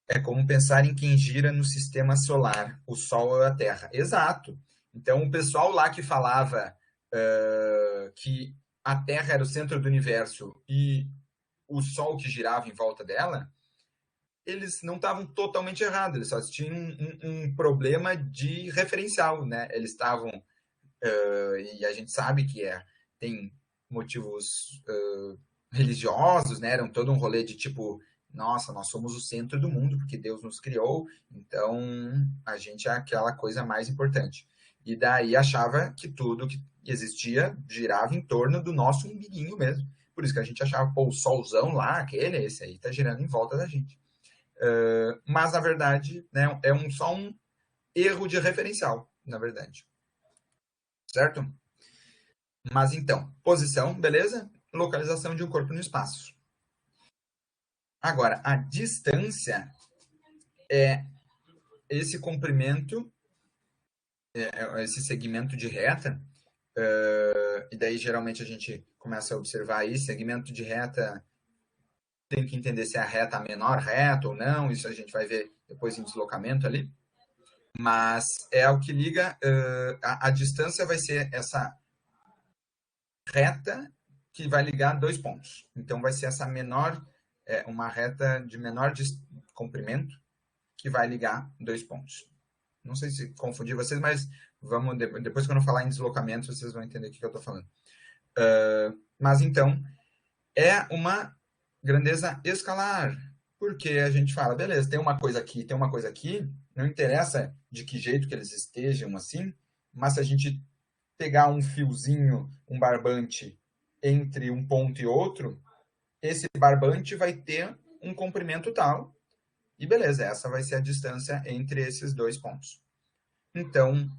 É como pensar em quem gira no sistema solar, o Sol ou a Terra. Exato. Então, o pessoal lá que falava que a Terra era o centro do universo e o Sol que girava em volta dela, eles não estavam totalmente errados, eles só tinham um problema de referencial, né? Eles estavam, e a gente sabe que tem motivos religiosos, né? Eram todo um rolê de tipo, nossa, nós somos o centro do mundo, porque Deus nos criou, então a gente é aquela coisa mais importante. E daí achava que tudo que existia girava em torno do nosso umbiguinho mesmo. Por isso que a gente achava, pô, o solzão lá, esse aí tá girando em volta da gente. Mas, na verdade, né, só um erro de referencial, na verdade. Certo? Mas, então, posição, beleza? Localização de um corpo no espaço. Agora, a distância é esse comprimento, esse segmento de reta, e daí geralmente a gente começa a observar aí, segmento de reta, tem que entender se é a reta a menor reta ou não, isso a gente vai ver depois em deslocamento ali. Mas é o que liga, a distância vai ser essa reta que vai ligar dois pontos. Então vai ser essa menor, uma reta de menor comprimento, que vai ligar dois pontos. Não sei se confundir vocês, mas vamos depois quando eu falar em deslocamento, vocês vão entender o que eu estou falando. Mas então, é uma grandeza escalar, porque a gente fala, beleza, tem uma coisa aqui, tem uma coisa aqui, não interessa de que jeito que eles estejam assim, mas se a gente pegar um fiozinho, um barbante entre um ponto e outro, esse barbante vai ter um comprimento tal, e beleza, essa vai ser a distância entre esses dois pontos. Então,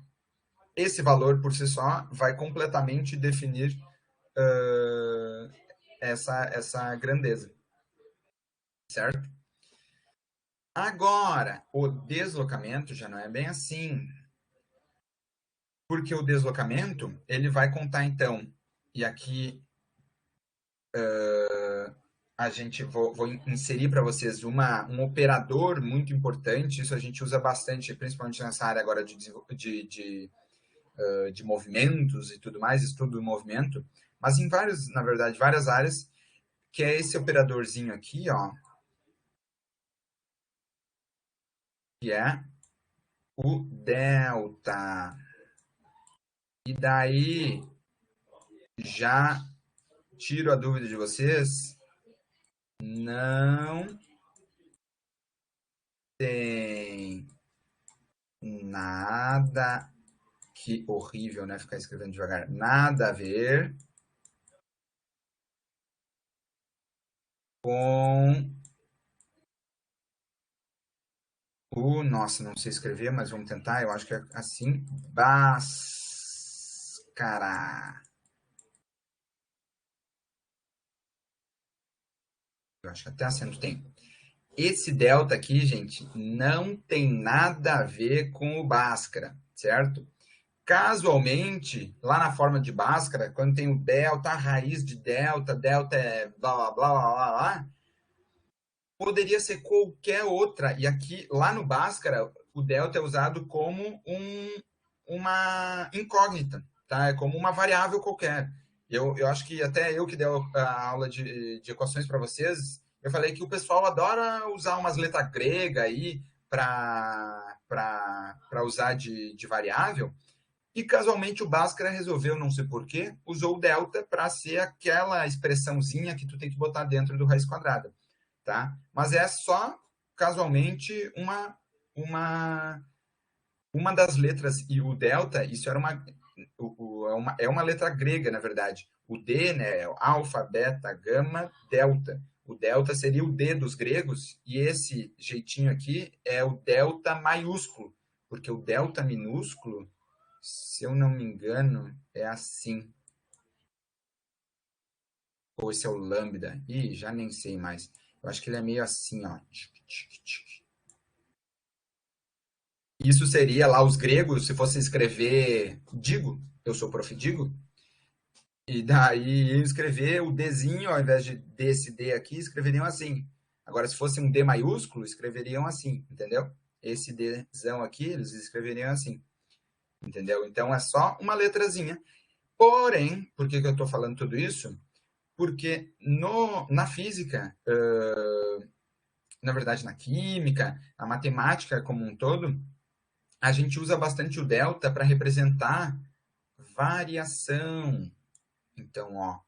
esse valor por si só vai completamente definir essa grandeza, certo? Agora, o deslocamento já não é bem assim, porque o deslocamento ele vai contar então, e aqui a gente vou inserir para vocês um operador muito importante, isso a gente usa bastante, principalmente nessa área agora de movimentos e tudo mais, estudo do movimento, mas em na verdade, várias áreas, que é esse operadorzinho aqui, ó, que é o delta. E daí, já tiro a dúvida de vocês, não tem nada, que horrível, né, ficar escrevendo devagar, nada a ver com nossa, não sei escrever, mas vamos tentar, eu acho que é assim, Bhaskara. Eu acho que até acento tem. Esse delta aqui, gente, não tem nada a ver com o Bhaskara, certo? Casualmente, lá na forma de Bhaskara, quando tem o delta, a raiz de delta, delta é blá, blá, blá, blá, blá, blá, poderia ser qualquer outra. E aqui, lá no Bhaskara, o delta é usado como uma incógnita, tá? É como uma variável qualquer. Eu acho que até eu que dei a aula de equações para vocês, eu falei que o pessoal adora usar umas letras gregas aí para usar de variável. E casualmente o Bhaskara resolveu, não sei porquê, usou o delta para ser aquela expressãozinha que tu tem que botar dentro do raiz quadrada, tá? Mas é só casualmente uma uma das letras, e o delta, isso era é uma letra grega, na verdade. O D, né, é o alfa, beta, gama, delta. O delta seria o D dos gregos, e esse jeitinho aqui é o delta maiúsculo, porque o delta minúsculo, se eu não me engano, é assim. Ou esse é o lambda. Ih, já nem sei mais. Eu acho que ele é meio assim, ó. Isso seria lá os gregos, se fosse escrever Digo, eu sou prof. Digo, e daí iam escrever o Dzinho, ao invés de desse D aqui, escreveriam assim. Agora, se fosse um D maiúsculo, escreveriam assim, entendeu? Esse Dzão aqui, eles escreveriam assim, entendeu? Então, é só uma letrazinha. Porém, por que eu estou falando tudo isso? Porque na física, na verdade na química, a matemática como um todo, a gente usa bastante o delta para representar variação. Então, ó,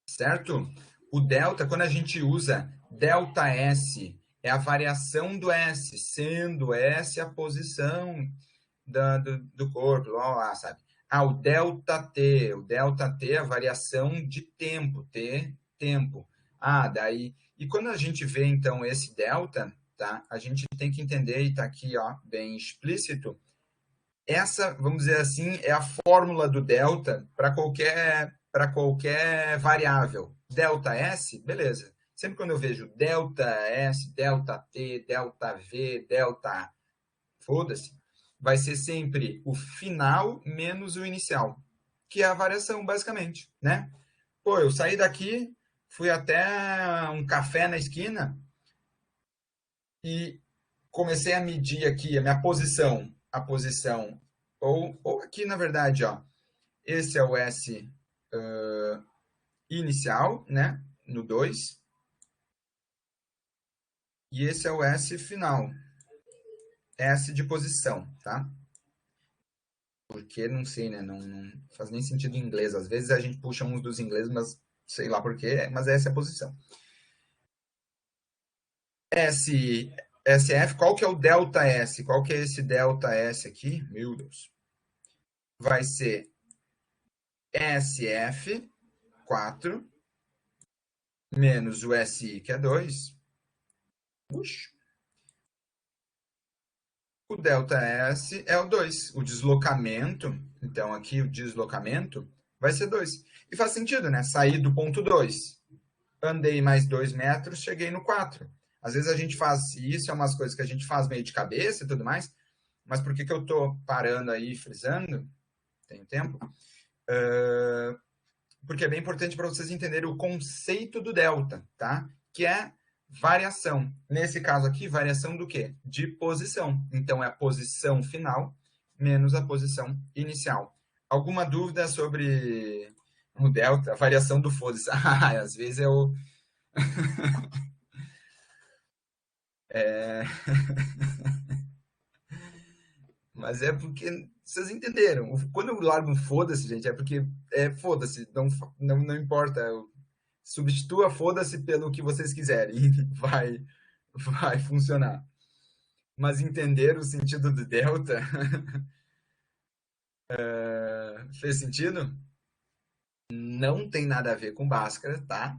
certo? O delta, quando a gente usa delta S, é a variação do S, sendo S a posição do corpo, lá, sabe? Ah, o delta T é a variação de tempo, T, tempo. Ah, daí. E quando a gente vê, então, esse delta, tá? A gente tem que entender, e tá aqui, ó, bem explícito, essa, vamos dizer assim, é a fórmula do delta para qualquer variável. Delta S, beleza. Sempre quando eu vejo delta S, delta T, delta V, delta, foda-se, vai ser sempre o final menos o inicial, que é a variação, basicamente, né? Pô, eu saí daqui, fui até um café na esquina e comecei a medir aqui a minha posição, ou aqui na verdade, ó, esse é o S inicial, né? No 2. E esse é o S final. S de posição, tá? Porque, não sei, né? Não faz nem sentido em inglês. Às vezes a gente puxa uns dos ingleses, mas sei lá por quê, mas essa é a posição. SF, qual que é o delta S? Qual que é esse delta S aqui? Meu Deus. Vai ser SF4 menos o SI, que é 2. Puxa. O delta S é o 2. O deslocamento, então aqui o deslocamento vai ser 2. E faz sentido, né? Sair do ponto 2. Andei mais 2 metros, cheguei no 4. Às vezes a gente faz isso, é umas coisas que a gente faz meio de cabeça e tudo mais, mas por que, que eu tô parando aí, frisando? Tem tempo? Porque é bem importante para vocês entenderem o conceito do delta, tá? Que é variação. Nesse caso aqui, variação do quê? De posição. Então, é a posição final menos a posição inicial. Alguma dúvida sobre o delta? A variação do foda-se. Às vezes eu... Mas é porque vocês entenderam. Quando eu largo um foda-se, gente, é porque é foda-se. Não importa. Substitua foda-se pelo que vocês quiserem. Vai funcionar. Mas entender o sentido do delta fez sentido? Não tem nada a ver com Bhaskara, tá?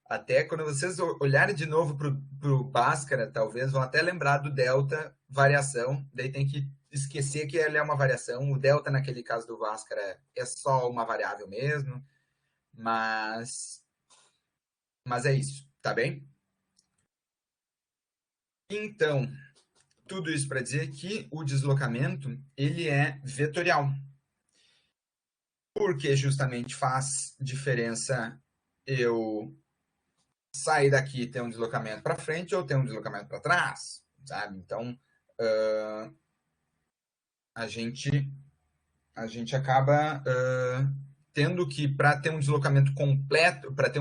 Até quando vocês olharem de novo para o Bhaskara, talvez vão até lembrar do delta variação. Daí tem que esquecer que ele é uma variação. O delta, naquele caso do Bhaskara, é só uma variável mesmo. Mas é isso, tá bem? Então, tudo isso para dizer que o deslocamento ele é vetorial. Porque justamente faz diferença eu sair daqui e ter um deslocamento para frente ou ter um deslocamento para trás, sabe? Então, a gente acaba tendo que, para ter um deslocamento completo, para ter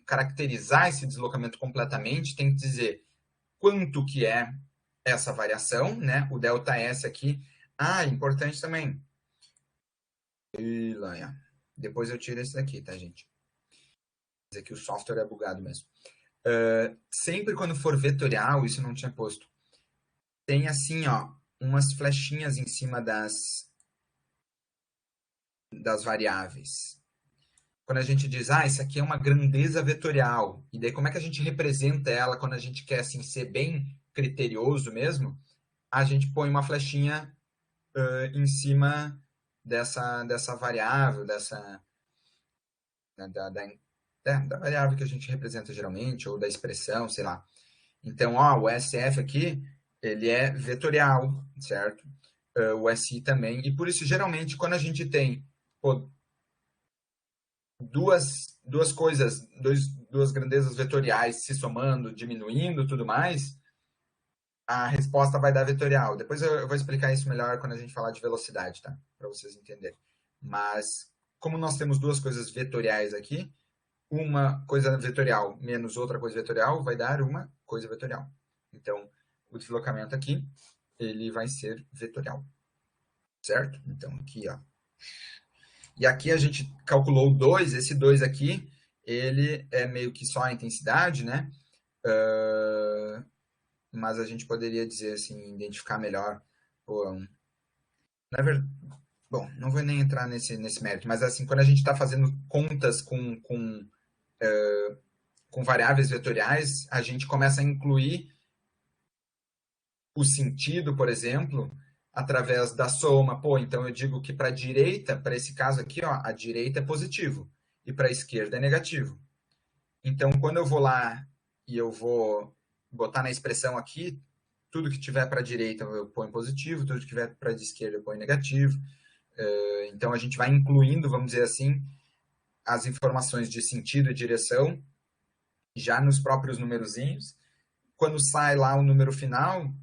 caracterizar esse deslocamento completamente, tem que dizer quanto que é essa variação, né? O delta S aqui. Importante também. Depois eu tiro esse daqui, tá, gente? Dizer que o software é bugado mesmo. Sempre quando for vetorial, isso não tinha posto, tem assim, ó, umas flechinhas em cima das variáveis. Quando a gente diz, isso aqui é uma grandeza vetorial, e daí como é que a gente representa ela quando a gente quer assim, ser bem criterioso mesmo, a gente põe uma flechinha em cima dessa variável, da variável que a gente representa geralmente, ou da expressão, sei lá. Então, o SF aqui, ele é vetorial, certo? O SI também. E por isso, geralmente, quando a gente tem duas coisas, duas grandezas vetoriais se somando, diminuindo, tudo mais, a resposta vai dar vetorial. Depois eu vou explicar isso melhor quando a gente falar de velocidade, tá? Para vocês entenderem. Mas, como nós temos duas coisas vetoriais aqui, uma coisa vetorial menos outra coisa vetorial vai dar uma coisa vetorial. Então, o deslocamento aqui, ele vai ser vetorial. Certo? Então, aqui, ó. E aqui a gente calculou 2, esse 2 aqui, ele é meio que só a intensidade, né? Mas a gente poderia dizer assim, identificar melhor. Na verdade, bom, não vou nem entrar nesse mérito, mas assim, quando a gente está fazendo contas com variáveis vetoriais, a gente começa a incluir o sentido, por exemplo, através da soma. Então eu digo que para a direita, para esse caso aqui, ó, a direita é positivo e para a esquerda é negativo. Então, quando eu vou lá e eu vou botar na expressão aqui, tudo que tiver para a direita eu ponho positivo, tudo que tiver para a esquerda eu ponho negativo. Então, a gente vai incluindo, vamos dizer assim, as informações de sentido e direção já nos próprios numerozinhos. Quando sai lá o número final,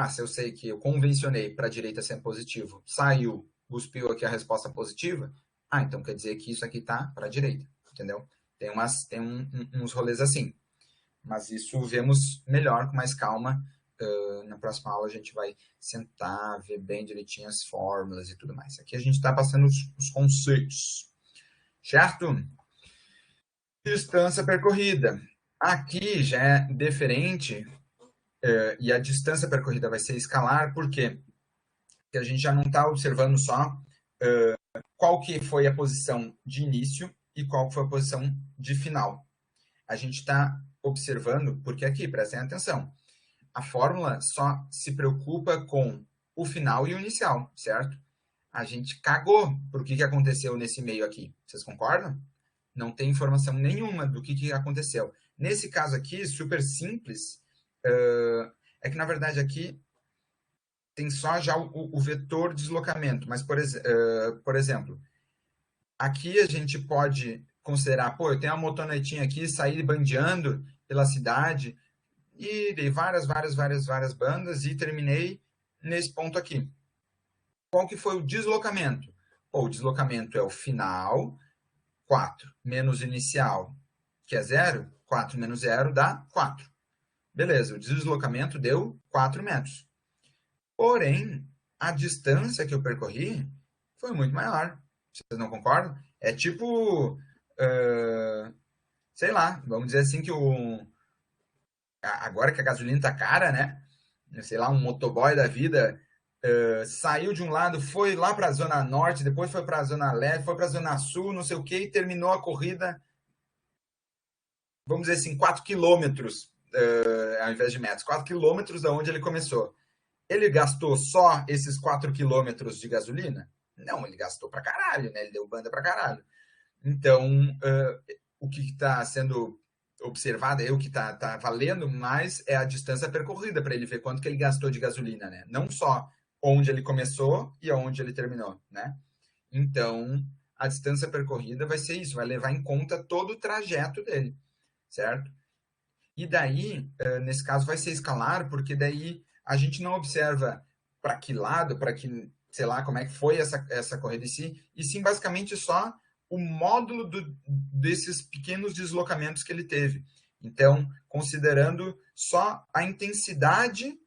se eu sei que eu convencionei para a direita sendo positivo, saiu, cuspiu aqui a resposta positiva, então quer dizer que isso aqui está para a direita, entendeu? Tem uns rolês assim. Mas isso vemos melhor, com mais calma. Na próxima aula a gente vai sentar, ver bem direitinho as fórmulas e tudo mais. Aqui a gente está passando os conceitos, certo? Distância percorrida. Aqui já é diferente, e a distância percorrida vai ser escalar, por quê? Porque a gente já não está observando só qual que foi a posição de início e qual foi a posição de final. A gente está observando, porque aqui, prestem atenção, a fórmula só se preocupa com o final e o inicial, certo? A gente cagou por que aconteceu nesse meio aqui. Vocês concordam? Não tem informação nenhuma do que aconteceu. Nesse caso aqui, super simples, é que na verdade aqui tem só já o vetor deslocamento. Mas, por exemplo, aqui a gente pode considerar, pô, eu tenho uma motonetinha aqui, sair bandeando pela cidade, e dei várias bandas e terminei nesse ponto aqui. Qual que foi o deslocamento? Pô, o deslocamento é o final, 4 menos inicial, que é 0. 4 menos 0 dá 4. Beleza, o deslocamento deu 4 metros. Porém, a distância que eu percorri foi muito maior. Vocês não concordam? É tipo, sei lá, vamos dizer assim que agora que a gasolina tá cara, né? Sei lá, um motoboy da vida saiu de um lado, foi lá para a Zona Norte, depois foi para a Zona Leste, foi para a Zona Sul, não sei o que, e terminou a corrida, vamos dizer assim, 4 quilômetros, ao invés de metros, 4 quilômetros da onde ele começou. Ele gastou só esses 4 quilômetros de gasolina? Não, ele gastou para caralho, né? Ele deu banda para caralho. Então, o que está sendo observado, o que está valendo mais é a distância percorrida, para ele ver quanto que ele gastou de gasolina, né? Não só onde ele começou e aonde ele terminou, né? Então, a distância percorrida vai ser isso, vai levar em conta todo o trajeto dele, certo? E daí, nesse caso, vai ser escalar, porque daí a gente não observa para que lado, para que, sei lá, como é que foi essa corrida em si, e sim basicamente só o módulo desses pequenos deslocamentos que ele teve. Então, considerando só a intensidade,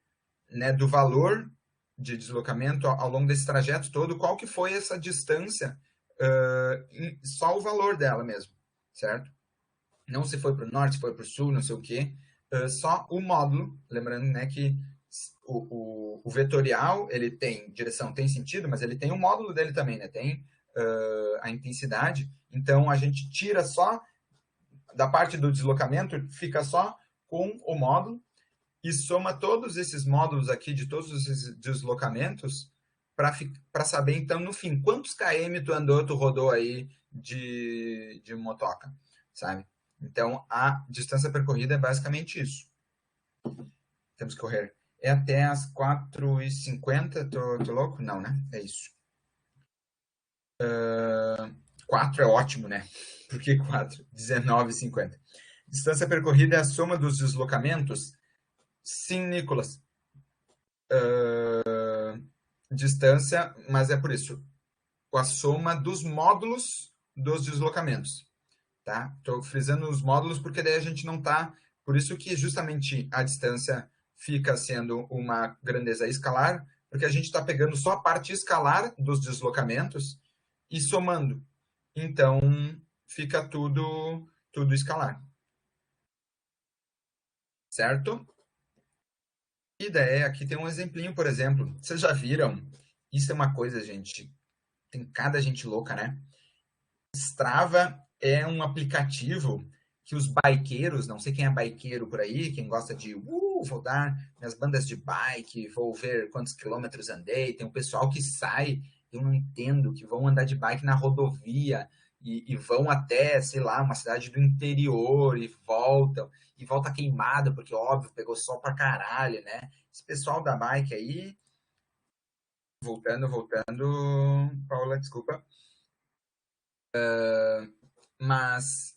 né, do valor de deslocamento ao longo desse trajeto todo, qual que foi essa distância, só o valor dela mesmo, certo? Não se foi para o norte, se foi para o sul, não sei o quê, só o módulo, lembrando, né, que o vetorial, ele tem direção, tem sentido, mas ele tem o módulo dele também, né, tem a intensidade, então a gente tira só da parte do deslocamento, fica só com o módulo, e soma todos esses módulos aqui, de todos esses deslocamentos, para saber, então, no fim, quantos km tu andou, tu rodou aí de motoca, sabe? Então, a distância percorrida é basicamente isso. Temos que correr. É até as 4h50, tô louco? Não, né? É isso. 4 é ótimo, né? Por que 4? 19h50. Distância percorrida é a soma dos deslocamentos? Sim, Nicolas. Distância, mas é por isso. A soma dos módulos dos deslocamentos. Tá? Estou frisando os módulos porque daí a gente não está... Por isso que justamente a distância fica sendo uma grandeza escalar, porque a gente está pegando só a parte escalar dos deslocamentos e somando. Então, fica tudo escalar. Certo? E daí, aqui tem um exemplinho, por exemplo. Vocês já viram? Isso é uma coisa, gente. Tem cada gente louca, né? Strava é um aplicativo que os bikeiros, não sei quem é bikeiro por aí, quem gosta de, vou dar minhas bandas de bike, vou ver quantos quilômetros andei, tem um pessoal que sai, eu não entendo, que vão andar de bike na rodovia e vão até, sei lá, uma cidade do interior e volta queimado, porque óbvio, pegou sol pra caralho, né? Esse pessoal da bike aí, voltando, Paula, desculpa, mas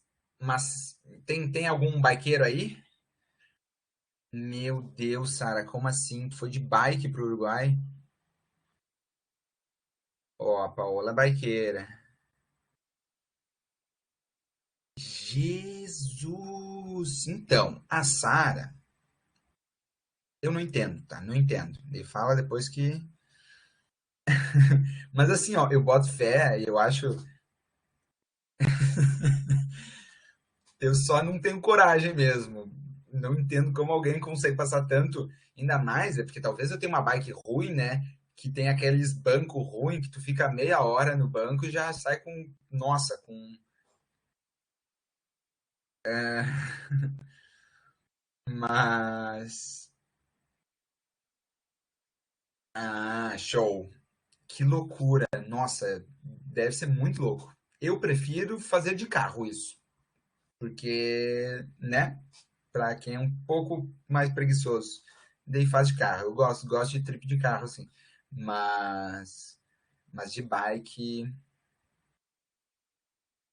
tem algum bikeiro aí? Meu Deus, Sara, como assim? Tu foi de bike pro Uruguai? Ó, a Paola é bikeira. Jesus! Então, a Sara, eu não entendo, tá? Não entendo. Ele fala depois que. Mas assim, ó, eu boto fé, eu acho. Eu só não tenho coragem mesmo. Não entendo como alguém consegue passar tanto. Ainda mais, é porque talvez eu tenha uma bike ruim, né? Que tem aqueles bancos ruins que tu fica meia hora no banco e já sai com. Nossa, com. Mas. Ah, show. Que loucura. Nossa, deve ser muito louco. Eu prefiro fazer de carro isso. Porque, né? Para quem é um pouco mais preguiçoso, daí faz de carro. Eu gosto de trip de carro, assim. Mas de bike.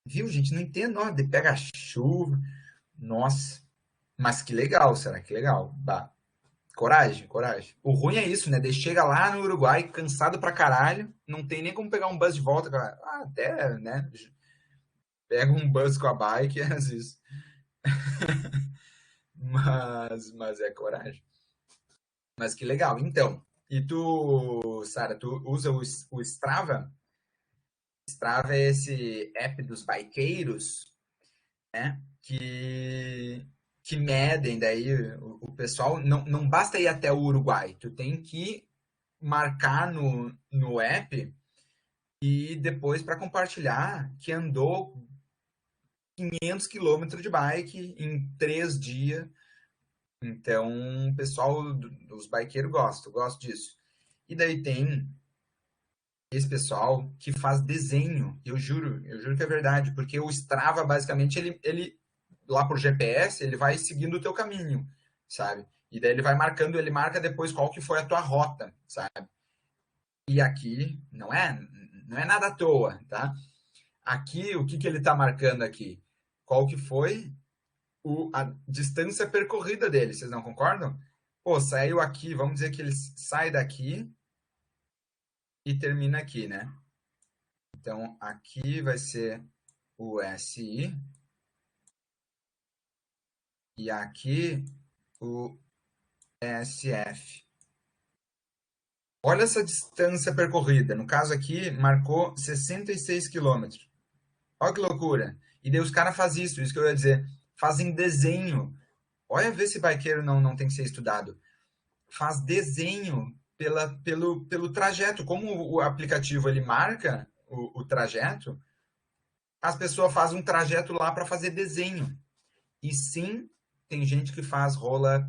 Viu, gente? Não entendo, ó, de pega chuva. Nossa, mas que legal, será que legal? Bah, coragem, coragem. O ruim é isso, né? Daí chega lá no Uruguai, cansado pra caralho, não tem nem como pegar um bus de volta, cara. Ah, até, né? Pega um bus com a bike, às vezes. Mas é coragem. Mas que legal. Então, e tu, Sara, tu usa o Strava? Strava é esse app dos bikeiros, né? Que medem daí o pessoal. Não basta ir até o Uruguai, tu tem que marcar no app e depois para compartilhar que andou 500 quilômetros de bike em 3 dias. Então, o pessoal, os bikeiros gosto disso. E daí tem esse pessoal que faz desenho, eu juro que é verdade, porque o Strava, basicamente, ele lá por GPS, ele vai seguindo o teu caminho, sabe? E daí ele vai marcando, ele marca depois qual que foi a tua rota, sabe? E aqui não é nada à toa, tá? Aqui, o que que ele tá marcando aqui? Qual que foi a distância percorrida dele, vocês não concordam? Pô, saiu aqui, vamos dizer que ele sai daqui e termina aqui, né? Então, aqui vai ser o SI e aqui o SF. Olha essa distância percorrida. No caso aqui, marcou 66 quilômetros. Olha que loucura. E daí os caras fazem isso que eu ia dizer. Fazem desenho. Olha, ver se bikeiro não tem que ser estudado. Faz desenho pelo trajeto. Como o aplicativo ele marca o trajeto, as pessoas fazem um trajeto lá para fazer desenho. E sim, tem gente que faz rola.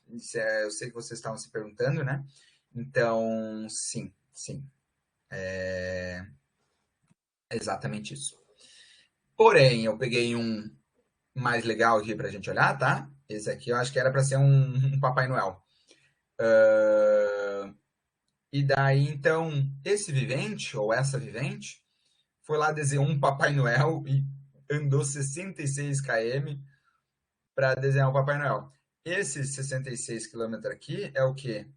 Eu sei que vocês estavam se perguntando, né? Então, sim, sim. É exatamente isso. Porém, eu peguei um mais legal aqui para a gente olhar, tá? Esse aqui eu acho que era para ser um Papai Noel. E daí, então, esse vivente, ou essa vivente, foi lá desenhar um Papai Noel e andou 66 km para desenhar o Papai Noel. Esse 66 quilômetros aqui é o quê?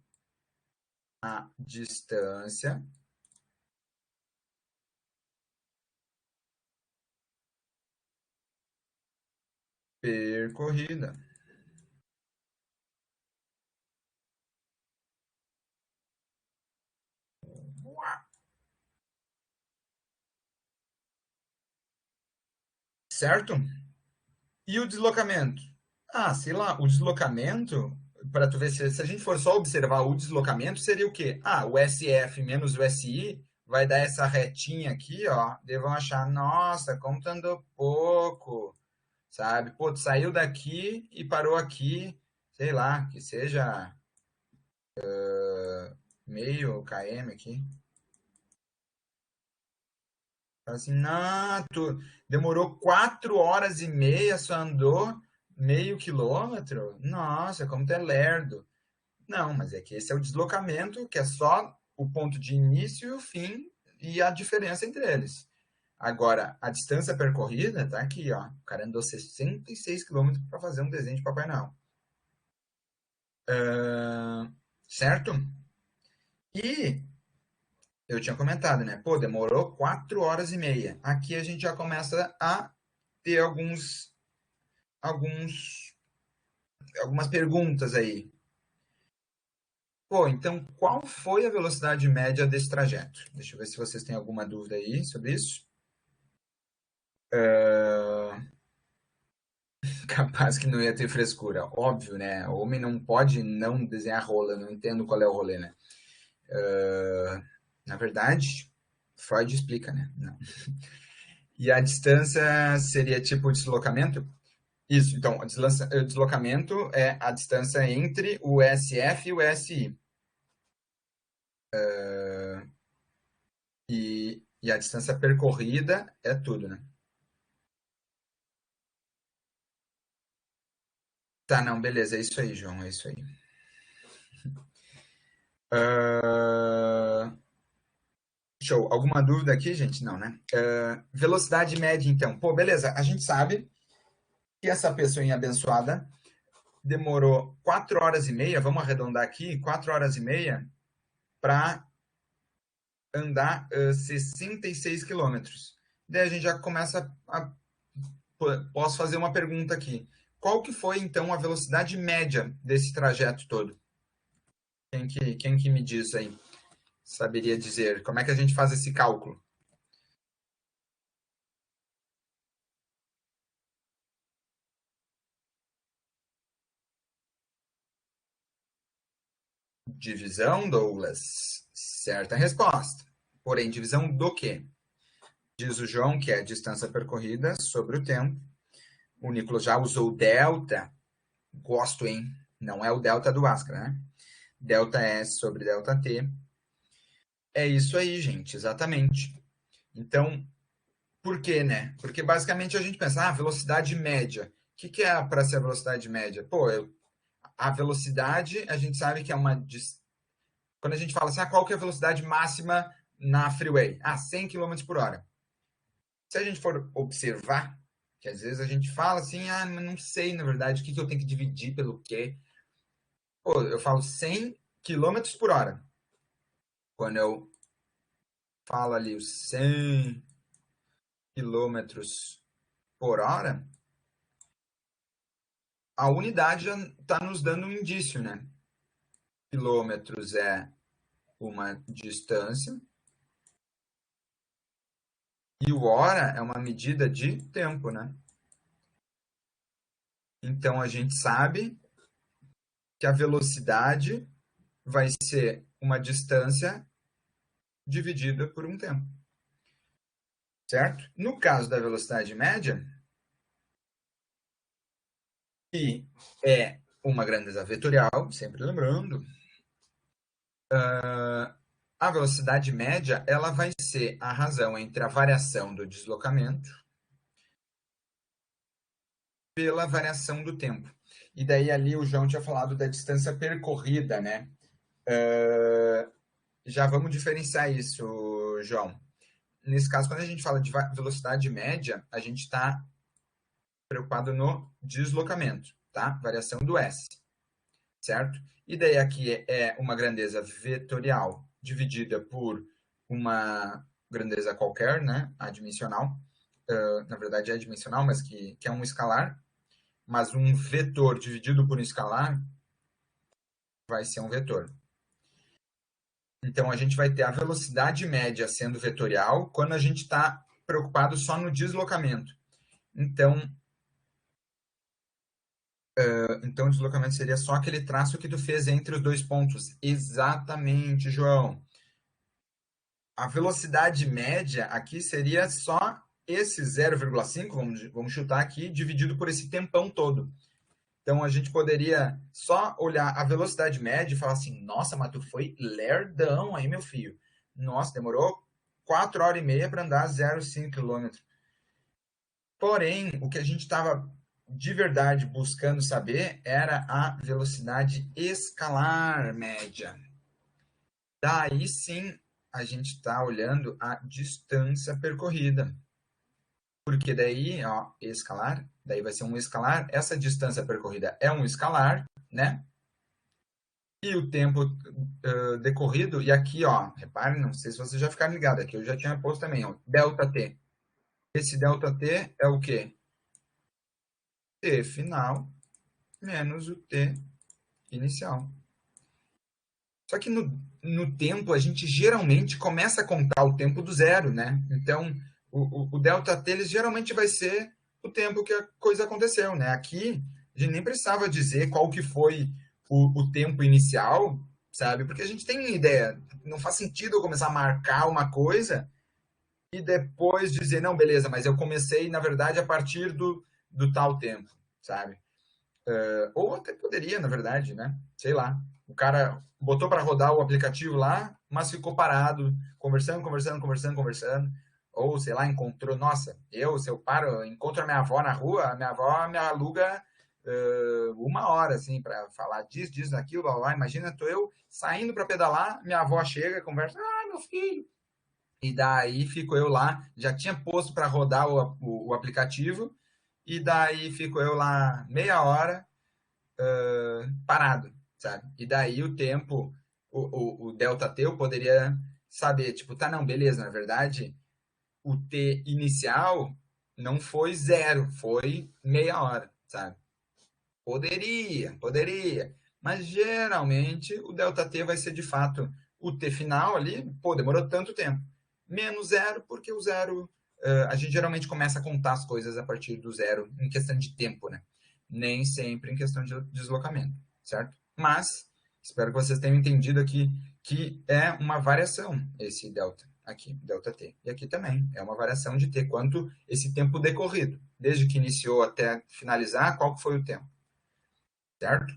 A distância percorrida. Certo? E o deslocamento? Ah, sei lá, o deslocamento, para tu ver se a gente for só observar o deslocamento, seria o quê? Ah, o SF menos o SI vai dar essa retinha aqui, ó. Daí vão achar, nossa, como tu andou pouco, sabe? Pô, tu saiu daqui e parou aqui, sei lá, que seja meio km aqui. Fala assim, não, tu demorou 4 horas e meia, só andou meio quilômetro? Nossa, como tu é lerdo. Não, mas é que esse é o deslocamento, que é só o ponto de início e o fim e a diferença entre eles. Agora, a distância percorrida tá aqui, ó. O cara andou 66 quilômetros para fazer um desenho de Papai Noel. Certo? E eu tinha comentado, né? Pô, demorou 4 horas e meia. Aqui a gente já começa a ter algumas perguntas aí. Pô, então qual foi a velocidade média desse trajeto? Deixa eu ver se vocês têm alguma dúvida aí sobre isso. Capaz que não ia ter frescura. Óbvio, né? O homem não pode não desenhar rola, não entendo qual é o rolê, né? Na verdade, Freud explica, né? Não. E a distância seria tipo o deslocamento? Isso, então, o deslocamento é a distância entre o SF e o SI. E a distância percorrida é tudo, né? Tá, não, beleza, é isso aí, João, é isso aí. Uh, Show. Alguma dúvida aqui, gente? Não, né? Velocidade média, então. Pô, beleza, a gente sabe que essa pessoinha abençoada demorou 4 horas e meia, vamos arredondar aqui, 4 horas e meia, para andar 66 quilômetros. Daí a gente já começa a. Posso fazer uma pergunta aqui. Qual que foi, então, a velocidade média desse trajeto todo? Quem que me diz aí? Saberia dizer. Como é que a gente faz esse cálculo? Divisão, Douglas. Certa resposta. Porém, divisão do quê? Diz o João que é a distância percorrida sobre o tempo. O Nicolas já usou delta. Gosto, hein? Não é o delta do Bhaskara, né? Delta S sobre delta T. É isso aí, gente, exatamente. Então, por quê, né? Porque basicamente a gente pensa, velocidade média. O que é para ser a velocidade média? Pô, a velocidade, a gente sabe que é uma. Quando a gente fala assim, qual que é a velocidade máxima na freeway? 100 km por hora. Se a gente for observar, que às vezes a gente fala assim, mas não sei, na verdade, o que eu tenho que dividir pelo quê? Pô, eu falo 100 km por hora. Quando eu falo ali os 100 quilômetros por hora, a unidade já está nos dando um indício, né? Quilômetros é uma distância e o hora é uma medida de tempo, né? Então a gente sabe que a velocidade vai ser uma distância dividida por um tempo, certo? No caso da velocidade média, que é uma grandeza vetorial, sempre lembrando, a velocidade média ela vai ser a razão entre a variação do deslocamento pela variação do tempo. E daí ali o João tinha falado da distância percorrida, né? Já vamos diferenciar isso, João. Nesse caso, quando a gente fala de velocidade média, a gente está preocupado no deslocamento, tá? Variação do S, certo? E daí aqui é uma grandeza vetorial dividida por uma grandeza qualquer, né? Adimensional. Na verdade é adimensional, mas que é um escalar. Mas um vetor dividido por um escalar vai ser um vetor. Então a gente vai ter a velocidade média sendo vetorial quando a gente está preocupado só no deslocamento. Então o deslocamento seria só aquele traço que tu fez entre os dois pontos. Exatamente, João. A velocidade média aqui seria só esse 0,5, vamos chutar aqui, dividido por esse tempão todo. Então a gente poderia só olhar a velocidade média e falar assim: nossa, mas tu foi lerdão aí, meu filho. Nossa, demorou 4 horas e meia para andar 0,5 km. Porém, o que a gente estava de verdade buscando saber era a velocidade escalar média. Daí sim a gente está olhando a distância percorrida. Porque daí, ó, escalar, daí vai ser um escalar. Essa distância percorrida é um escalar, né? E o tempo decorrido, e aqui, ó, reparem, não sei se vocês já ficaram ligados, aqui eu já tinha posto também, ó, delta t. Esse delta t é o quê? T final menos o T inicial. Só que no tempo, a gente geralmente começa a contar o tempo do zero, né? Então, o delta T ele geralmente vai ser o tempo que a coisa aconteceu, né? Aqui, a gente nem precisava dizer qual que foi o tempo inicial, sabe? Porque a gente tem ideia. Não faz sentido eu começar a marcar uma coisa e depois dizer, não, beleza, mas eu comecei, na verdade, a partir do tal tempo, sabe? Ou até poderia, na verdade, né? Sei lá. O cara botou para rodar o aplicativo lá, mas ficou parado, conversando, conversando, conversando, conversando. Ou, sei lá, encontrou. Nossa, se eu paro, encontro a minha avó na rua, a minha avó me aluga 1 hora, assim, para falar disso, daquilo, blá, blá. Imagina, tô eu saindo para pedalar, minha avó chega, conversa, meu filho. E daí fico eu lá, já tinha posto para rodar o aplicativo, e daí fico eu lá meia hora parado, sabe? E daí o tempo, o delta T, eu poderia saber, tipo, tá, não, beleza, na verdade, o T inicial não foi zero, foi meia hora, sabe? Poderia, mas geralmente o delta T vai ser de fato o T final ali, pô, demorou tanto tempo. Menos zero, porque o zero, a gente geralmente começa a contar as coisas a partir do zero em questão de tempo, né? Nem sempre em questão de deslocamento, certo? Mas espero que vocês tenham entendido aqui que é uma variação esse delta aqui, delta t. E aqui também é uma variação de t, quanto esse tempo decorrido, desde que iniciou até finalizar, qual foi o tempo, certo?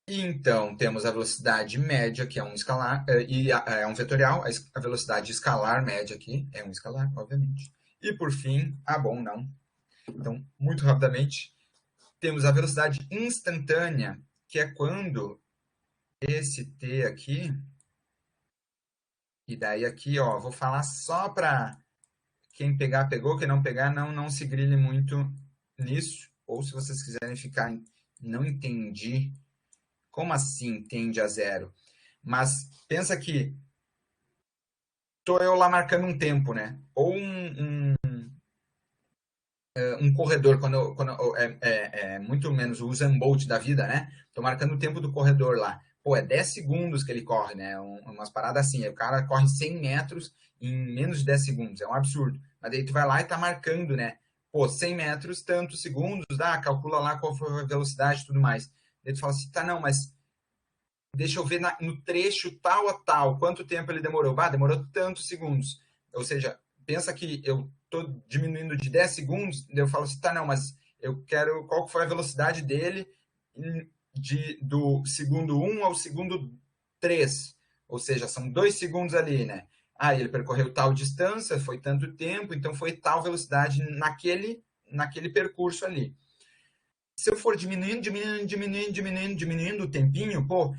E então temos a velocidade média, que é um escalar, e é um vetorial, a velocidade escalar média aqui é um escalar, obviamente. E por fim, bom, não. Então, muito rapidamente, temos a velocidade instantânea, que é quando esse t aqui, e daí aqui, ó, vou falar só para quem pegar, pegou, quem não pegar, não se grilhe muito nisso, ou se vocês quiserem ficar, não entendi, como assim tende a zero? Mas pensa que tô eu lá marcando um tempo, né? Ou um corredor, quando é muito menos o Usain Bolt da vida, né? Tô marcando o tempo do corredor lá. Pô, é 10 segundos que ele corre, né? Umas paradas assim. Aí o cara corre 100 metros em menos de 10 segundos. É um absurdo. Mas daí tu vai lá e tá marcando, né? Pô, 100 metros, tantos segundos, calcula lá qual foi a velocidade e tudo mais. Daí tu fala assim, tá, não, mas deixa eu ver no trecho tal a tal, quanto tempo ele demorou. Demorou tantos segundos. Ou seja, pensa que eu estou diminuindo de 10 segundos, eu falo assim, tá, não, mas eu quero qual foi a velocidade dele do segundo 1 ao segundo 3. Ou seja, são 2 segundos ali, né? Ele percorreu tal distância, foi tanto tempo, então foi tal velocidade naquele percurso ali. Se eu for diminuindo o tempinho, pô,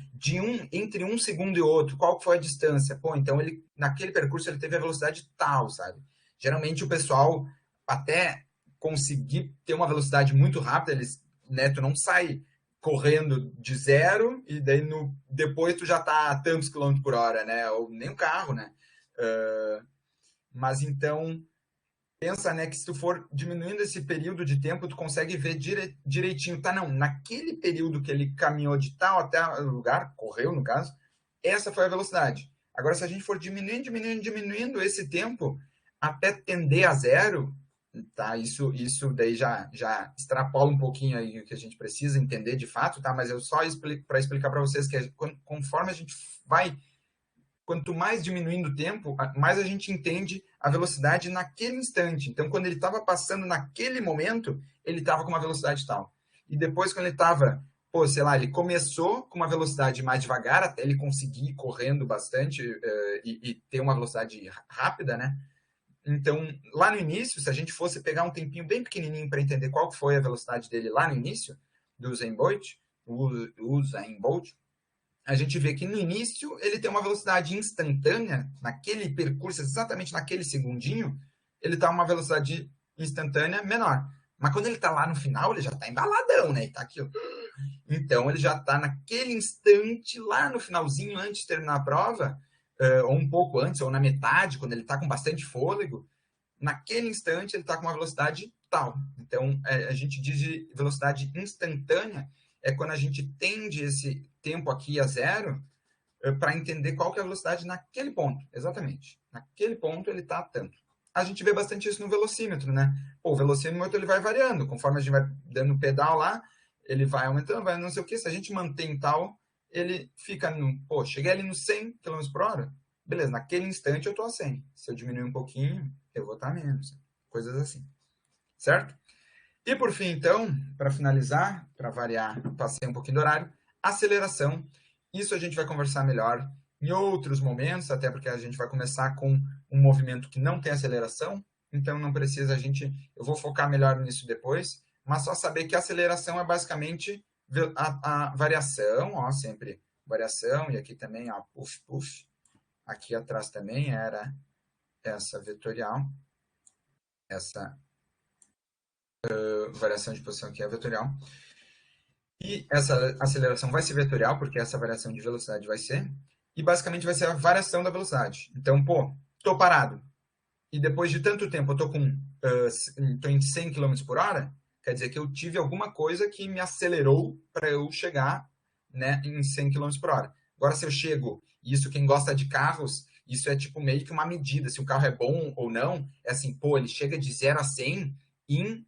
entre um segundo e outro, qual foi a distância? Pô, então ele, naquele percurso, ele teve a velocidade tal, sabe? Geralmente o pessoal, até conseguir ter uma velocidade muito rápida, eles, né, tu não sai correndo de zero e daí depois tu já tá a tantos quilômetros por hora, né? Ou nem o carro, né? Mas então pensa, né, que se tu for diminuindo esse período de tempo, tu consegue ver direitinho, tá, não, naquele período que ele caminhou de tal até o lugar, correu no caso, essa foi a velocidade. Agora, se a gente for diminuindo esse tempo até tender a zero, tá, isso daí já extrapola um pouquinho aí o que a gente precisa entender de fato, tá, mas eu só explico para explicar para vocês que conforme a gente vai quanto mais diminuindo o tempo, mais a gente entende a velocidade naquele instante. Então, quando ele estava passando naquele momento, ele estava com uma velocidade tal. E depois, quando ele estava, sei lá, ele começou com uma velocidade mais devagar, até ele conseguir ir correndo bastante e ter uma velocidade rápida, né? Então, lá no início, se a gente fosse pegar um tempinho bem pequenininho para entender qual foi a velocidade dele lá no início, do Usain Bolt, a gente vê que no início ele tem uma velocidade instantânea, naquele percurso, exatamente naquele segundinho, ele está uma velocidade instantânea menor. Mas quando ele está lá no final, ele já está embaladão, né? Ele tá aqui, ó. Então ele já está naquele instante, lá no finalzinho, antes de terminar a prova, ou um pouco antes, ou na metade, quando ele está com bastante fôlego, naquele instante ele está com uma velocidade tal. Então, a gente diz de velocidade instantânea, é quando a gente tende esse tempo aqui a zero para entender qual que é a velocidade naquele ponto, exatamente. Naquele ponto ele está tanto. A gente vê bastante isso no velocímetro, né? Pô, o velocímetro ele vai variando, conforme a gente vai dando pedal lá, ele vai aumentando, vai não sei o que, se a gente mantém tal, ele fica no, pô, cheguei ali nos 100 km por hora, beleza, naquele instante eu tô a 100. Se eu diminuir um pouquinho, eu vou estar menos. Coisas assim, certo? E por fim, então, para finalizar, para variar, passei um pouquinho do horário, aceleração. Isso a gente vai conversar melhor em outros momentos, até porque a gente vai começar com um movimento que não tem aceleração, então não precisa a gente, eu vou focar melhor nisso depois, mas só saber que a aceleração é basicamente a variação, ó, sempre variação, e aqui também, ó, puff, puff. Aqui atrás também era essa vetorial, essa variação de posição aqui é vetorial. E essa aceleração vai ser vetorial, porque essa variação de velocidade vai ser. E basicamente vai ser a variação da velocidade. Então, pô, tô parado. E depois de tanto tempo eu tô tô em 100 km por hora, quer dizer que eu tive alguma coisa que me acelerou para eu chegar, né, em 100 km por hora. Agora, se eu chego, e isso quem gosta de carros, isso é tipo meio que uma medida, se o carro é bom ou não, é assim, pô, ele chega de 0 a 100 em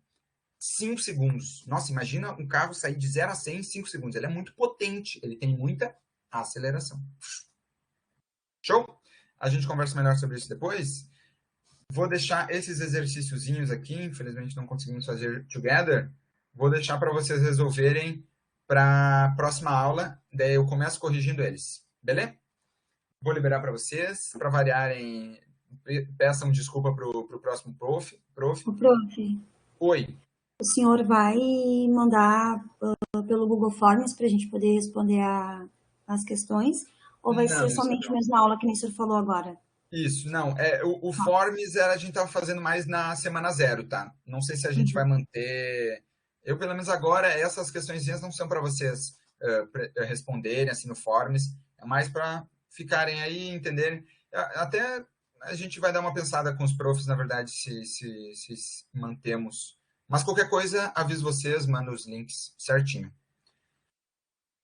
5 segundos. Nossa, imagina um carro sair de 0 a 100 em 5 segundos. Ele é muito potente, ele tem muita aceleração. Show? A gente conversa melhor sobre isso depois. Vou deixar esses exercíciozinhos aqui, infelizmente não conseguimos fazer together. Vou deixar para vocês resolverem para a próxima aula, daí eu começo corrigindo eles. Beleza? Vou liberar para vocês, para variarem, peçam desculpa para o próximo prof. O prof. Oi. O senhor vai mandar pelo Google Forms para a gente poder responder as questões? Ou vai ser somente a mesma aula que nem o senhor falou agora? Isso, não. O Forms a gente estava fazendo mais na semana zero, tá? Não sei se a gente vai manter. Eu, pelo menos agora, essas questões não são para vocês responderem assim no Forms, é mais para ficarem aí, entenderem. Até a gente vai dar uma pensada com os profs, na verdade, se mantemos. Mas qualquer coisa, aviso vocês, mando os links certinho.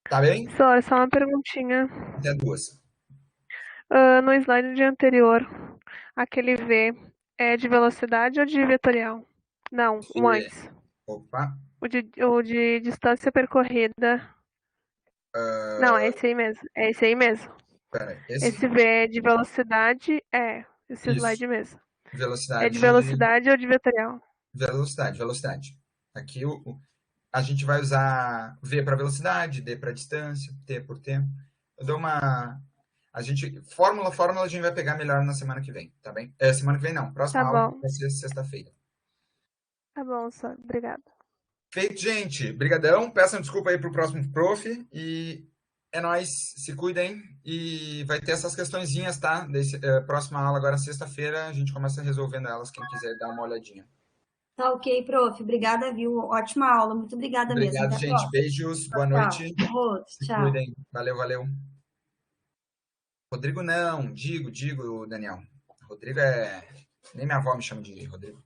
Tá bem? Só uma perguntinha. Até duas. No slide anterior, aquele V é de velocidade ou de vetorial? Não, um antes. Opa. O de distância percorrida. Não, é esse aí mesmo. É esse aí mesmo. Pera, esse V é de velocidade, esse Isso. slide mesmo. Velocidade. É de velocidade ou de vetorial? Velocidade. Aqui a gente vai usar V para velocidade, D para distância, T por tempo. Eu dou uma... Fórmula a gente vai pegar melhor na semana que vem, tá bem? Semana que vem não, próxima aula vai ser sexta-feira. Tá bom, só. Obrigada. Feito, gente. Brigadão. Peçam desculpa aí pro próximo prof. E é nóis. Se cuidem. E vai ter essas questõezinhas, tá? Próxima aula agora, sexta-feira, a gente começa resolvendo elas, quem quiser dar uma olhadinha. Tá ok, prof. Obrigada, viu? Ótima aula. Muito obrigada mesmo. Obrigado, gente. Beijos. Boa noite. Se cuidem. Valeu. Rodrigo não. Digo, Daniel. Rodrigo nem minha avó me chama de Rodrigo.